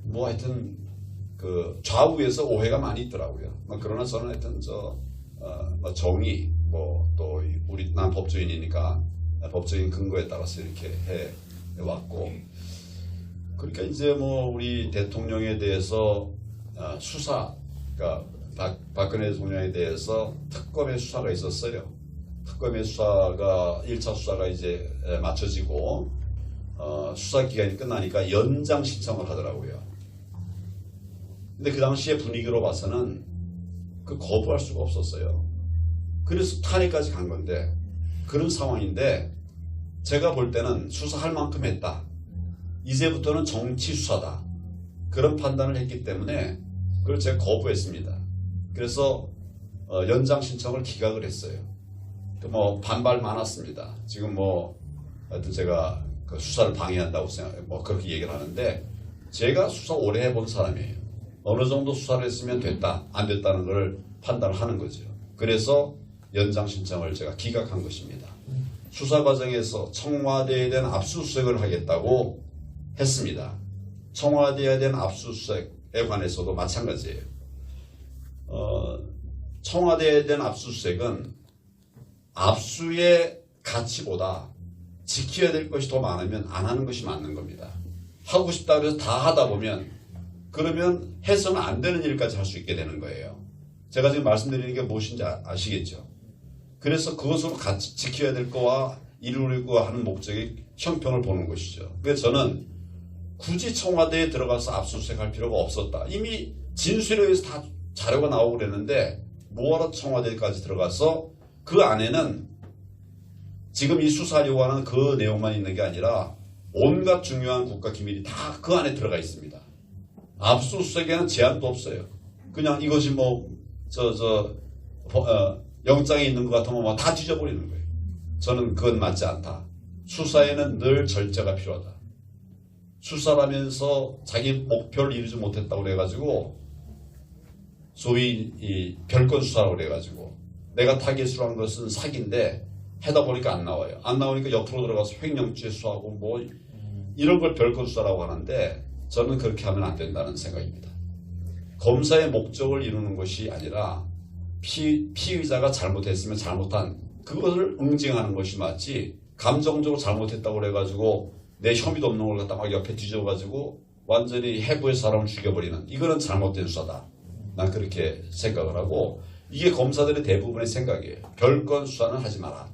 뭐 하여튼 그 좌우에서 오해가 많이 있더라고요. 그러나 저는 하여튼 정의 뭐 또 우리 난 법조인이니까 법적인 근거에 따라서 이렇게 해 왔고 그러니까 이제 뭐 우리 대통령에 대해서 수사 그러니까 박근혜 대통령에 대해서 특검의 수사가 있었어요. 특검의 수사가 1차 수사가 이제 마쳐지고 수사 기간이 끝나니까 연장 신청을 하더라고요. 근데 그 당시의 분위기로 봐서는 그 거부할 수가 없었어요. 그래서 탄핵까지 간 건데 그런 상황인데 제가 볼 때는 수사할 만큼 했다. 이제부터는 정치 수사다. 그런 판단을 했기 때문에 그걸 제가 거부했습니다. 그래서 연장 신청을 기각을 했어요. 뭐 반발 많았습니다. 지금 뭐 하여튼 제가 그 수사를 방해한다고 뭐 그렇게 얘기를 하는데 제가 수사 오래 해본 사람이에요. 어느 정도 수사를 했으면 됐다, 안 됐다는 걸 판단을 하는 거죠. 그래서 연장 신청을 제가 기각한 것입니다. 수사 과정에서 청와대에 대한 압수수색을 하겠다고 했습니다. 청와대에 대한 압수수색에 관해서도 마찬가지예요. 청와대에 대한 압수수색은 압수의 가치보다 지켜야 될 것이 더 많으면 안 하는 것이 맞는 겁니다. 하고 싶다 그래서 다 하다 보면 그러면 해서는 안 되는 일까지 할 수 있게 되는 거예요. 제가 지금 말씀드리는 게 무엇인지 아시겠죠? 그래서 그것으로 같이 지켜야 될 거와 이루려고 하는 목적의 형평을 보는 것이죠. 그래서 저는 굳이 청와대에 들어가서 압수수색할 필요가 없었다. 이미 진술에 의해서 다 자료가 나오고 그랬는데 뭐하러 청와대까지 들어가서 그 안에는 지금 이 수사하려고 하는 그 내용만 있는 게 아니라 온갖 중요한 국가 기밀이 다 그 안에 들어가 있습니다. 압수수색에는 제한도 없어요. 그냥 이것이 영장에 있는 것 같으면 다 뒤져버리는 거예요. 저는 그건 맞지 않다. 수사에는 늘 절제가 필요하다. 수사라면서 자기 목표를 이루지 못했다고 그래가지고 소위 이 별건 수사라고 그래가지고 내가 타겟으로 한 것은 사기인데 해다 보니까 안 나와요. 안 나오니까 옆으로 들어가서 횡령죄 수사하고 뭐 이런 걸 별건 수사라고 하는데 저는 그렇게 하면 안 된다는 생각입니다. 검사의 목적을 이루는 것이 아니라 피의자가 잘못했으면 잘못한 그것을 응징하는 것이 맞지 감정적으로 잘못했다고 그래가지고 내 혐의도 없는 걸 갖다 막 옆에 뒤져가지고 완전히 해부해서 사람을 죽여버리는 이거는 잘못된 수사다. 난 그렇게 생각을 하고 이게 검사들의 대부분의 생각이에요. 별건 수사는 하지 마라.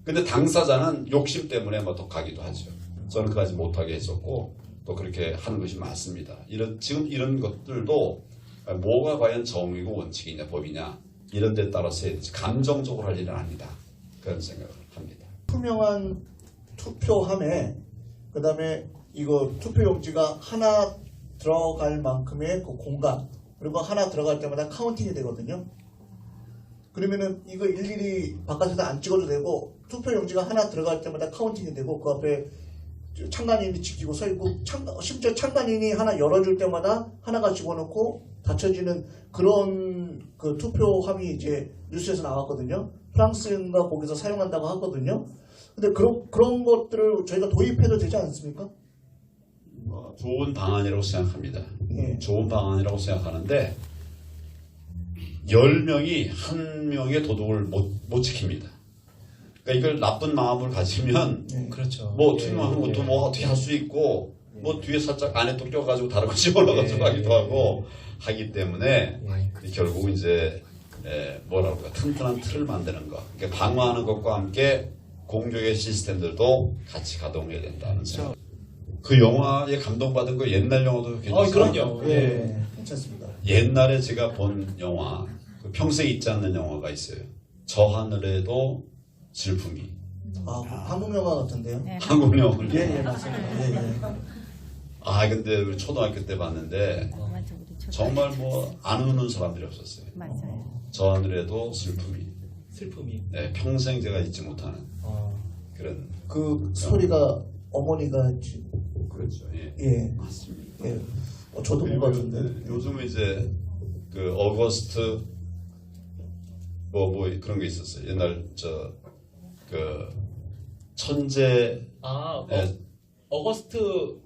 근데 당사자는 욕심 때문에 더 가기도 하죠. 저는 그까지 못하게 했었고 또 그렇게 하는 것이 맞습니다. 지금 이런 것들도 뭐가 과연 정의고 원칙이냐 법이냐 이런 데 따라서 감정적으로 할 일은 아니다. 그런 생각을 합니다. 투명한 투표함에 그다음에 이거 투표용지가 하나 들어갈 만큼의 그 공간 그리고 하나 들어갈 때마다 카운팅이 되거든요. 그러면은 이거 일일이 바깥에서 안 찍어도 되고 투표용지가 하나 들어갈 때마다 카운팅이 되고 그 앞에 참관인이 지키고 서 있고 심지어 참관인이 하나 열어줄 때마다 하나가 집어넣고 닫혀지는 그런 그 투표함이 이제 뉴스에서 나왔거든요. 프랑스인가 거기서 사용한다고 하거든요. 근데 그런 것들을 저희가 도입해도 되지 않습니까? 좋은 방안이라고 생각합니다. 예. 좋은 방안이라고 생각하는데 10명이 한 명의 도덕을 못 지킵니다. 그러니까 이걸 나쁜 마음을 가지면 그렇죠. 뭐 투명한 것도 뭐 어떻게 할 수 있고 뭐 뒤에 살짝 안에 또 껴가지고 다른 거 집어넣어가지고 하기도 하고 하기 때문에 결국 이제 뭐라고 할까 튼튼한 틀을 만드는 거 그러니까 방어하는 것과 함께 공격의 시스템들도 같이 가동해야 된다는 생각. 그 영화에 감동받은 거 옛날 영화도 괜찮아요. 그럼요. 예, 괜찮습니다. 옛날에 제가 본 영화 그 평생 잊지 않는 영화가 있어요. 저 하늘에도 슬픔이. 한국 영화 같은데요? 네. 한국 영화. 예, 맞습니다. 예. 근데 우리 초등학교 때 봤는데 맞아, 우리 초등학교 정말 뭐 안 우는 사람들이 없었어요. 맞아요. 저 하늘에도 슬픔이. 슬픔이. 평생 제가 잊지 못하는 그런. 그 소리가 어머니가 그렇죠. 예. 예. 맞습니다. 예. 저도 본 것 같은데. 요즘 이제 그 어거스트 뭐 그런 게 있었어요. 옛날 그 천재 어거스트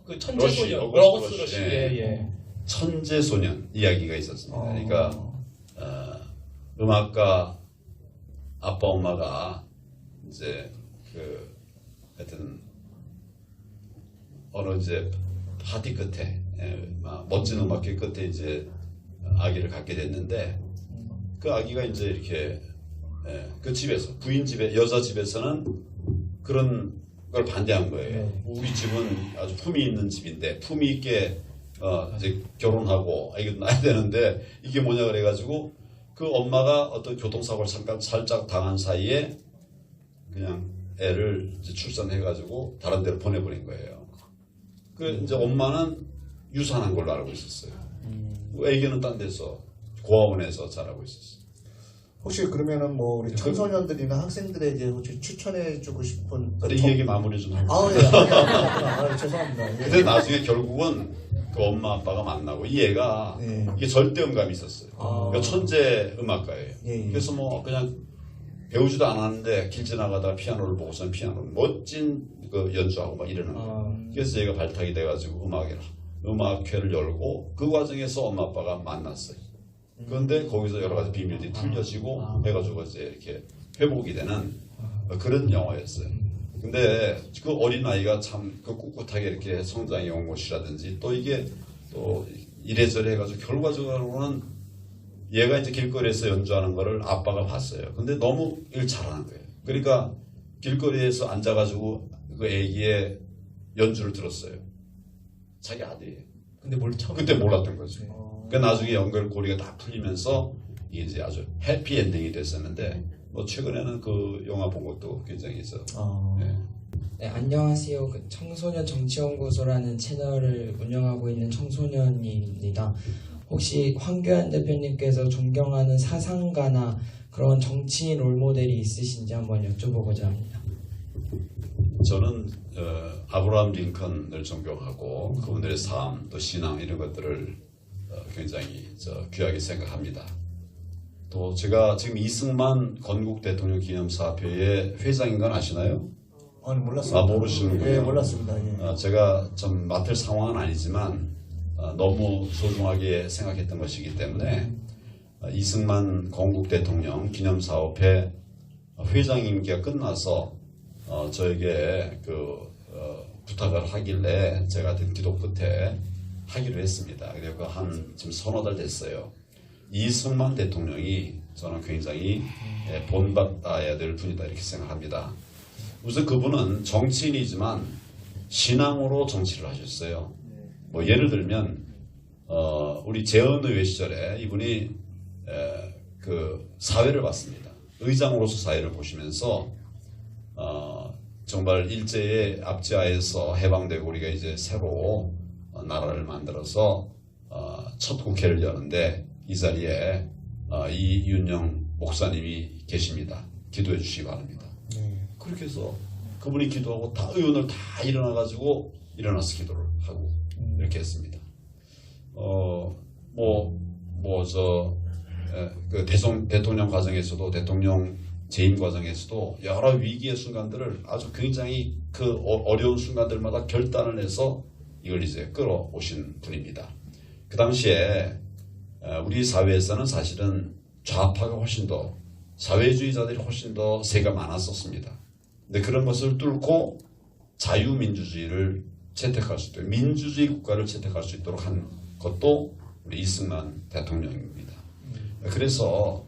그 러시, 천재소년 어거스트 러시. 러시. 예. 천재 소년 이야기가 있었습니다. 그러니까 음악가 아빠 엄마가 이제 그 하여튼 어느 이제 파티 끝에 멋진 음악회 끝에 이제 아기를 갖게 됐는데 그 아기가 이제 이렇게 그 집에서 부인 집에 여자 집에서는 그런 걸 반대한 거예요. 우리 집은 아주 품이 있는 집인데 품이 있게 이제 결혼하고 아이도 낳아야 되는데 이게 뭐냐 그래가지고 그 엄마가 어떤 교통사고를 살짝 당한 사이에 그냥 애를 이제 출산해가지고 다른 데로 보내버린 거예요. 그 이제 엄마는 유산한 걸로 알고 있었어요. 애기는 딴 데서 고아원에서 자라고 있었어요. 혹시 그러면은 뭐 우리 청소년들이나 학생들에게 혹시 추천해주고 싶은 근데 이 얘기 마무리 좀 하고. 죄송합니다. 예. 근데 나중에 결국은 그 엄마 아빠가 만나고 이 애가 이게 절대음감이 있었어요. 그러니까 천재 음악가예요. 그래서 뭐 그냥 배우지도 않았는데 길 지나가다가 피아노를 보고서는 피아노를 멋진 그 연주하고 막 이러는 거예요. 그래서 얘가 발탁이 돼가지고 음악회를 열고 그 과정에서 엄마 아빠가 만났어요. 그런데 거기서 여러 가지 비밀들이 풀려지고 해가지고 이제 이렇게 회복이 되는 그런 영화였어요. 근데 그 어린 아이가 참 그 꿋꿋하게 이렇게 성장해 온 것이라든지 또 이게 또 이래저래 해가지고 결과적으로는 얘가 이제 길거리에서 연주하는 거를 아빠가 봤어요. 근데 너무 일 잘하는 거예요. 그러니까 길거리에서 앉아가지고 그 애기의 연주를 들었어요. 자기 아들이에요. 근데 뭘 처음 그때 몰랐던 거죠. 그러니까 나중에 연결고리가 다 풀리면서 이게 이제 아주 해피 엔딩이 됐었는데 뭐 최근에는 그 영화 본 것도 굉장히 예. 네, 안녕하세요. 그 청소년 정치연구소라는 채널을 운영하고 있는 청소년입니다. 혹시 황교안 대표님께서 존경하는 사상가나 그런 정치인 롤모델이 있으신지 한번 여쭤보고자 합니다. 저는 아브라함 링컨을 존경하고 그분들의 삶, 또 신앙 이런 것들을 굉장히 귀하게 생각합니다. 또 제가 지금 이승만 건국 대통령 기념사업회의 회장인 건 아시나요? 아니 몰랐습니다. 모르시는군요. 예, 몰랐습니다. 예. 제가 좀 맡을 상황은 아니지만 너무 소중하게 생각했던 것이기 때문에 이승만 건국 대통령 기념사업회 회장 임기가 끝나서 저에게 부탁을 하길래 제가 든 기도 끝에 하기로 했습니다. 그리고 지금 서너 달 됐어요. 이승만 대통령이 저는 굉장히 본받아야 될 분이다 이렇게 생각합니다. 우선 그분은 정치인이지만 신앙으로 정치를 하셨어요. 뭐 예를 들면 우리 재헌의회 시절에 이분이 그 사회를 봤습니다. 의장으로서 사회를 보시면서 정말 일제의 압제하에서 해방되고 우리가 이제 새로 나라를 만들어서 첫 국회를 여는데 이 자리에 이윤영 목사님이 계십니다. 기도해 주시기 바랍니다. 그렇게 해서 그분이 기도하고 다 의원을 다 일어나가지고 일어나서 기도를 하고 이렇게 했습니다. 그 대통령 과정에서도 대통령 재임 과정에서도 여러 위기의 순간들을 아주 굉장히 그 어려운 순간들마다 결단을 해서 이걸 이제 끌어오신 분입니다. 그 당시에 우리 사회에서는 사실은 좌파가 훨씬 더 사회주의자들이 훨씬 더 세가 많았었습니다. 근데 그런 것을 뚫고 자유민주주의를 채택할 수 있도록 민주주의 국가를 채택할 수 있도록 한 것도 우리 이승만 대통령입니다. 그래서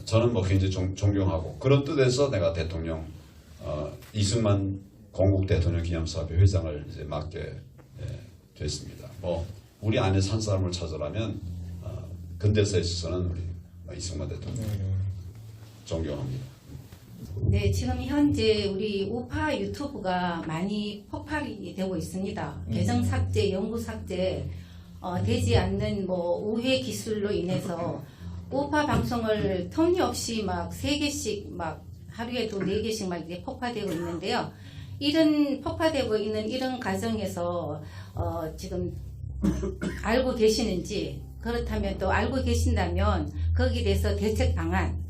저는 뭐 굉장히 존경하고 그런 뜻에서 내가 대통령 이승만 건국 대통령 기념사업회 회장을 이제 맡게 됐습니다. 뭐 우리 안에서 한 사람을 찾으라면 근대사에 있어서는 우리 이승만 대통령 존경합니다. 네, 지금 현재 우리 우파 유튜브가 많이 폭발이 되고 있습니다. 계정 삭제, 영구 삭제, 되지 않는 뭐 우회 기술로 인해서 우파 방송을 터무니없이 막 3개씩 막 하루에도 4개씩 막 이렇게 폭파되고 있는데요. 이런 폭파되고 있는 이런 과정에서 지금 알고 계시는지 그렇다면 또 알고 계신다면 거기에 대해서 대책 방안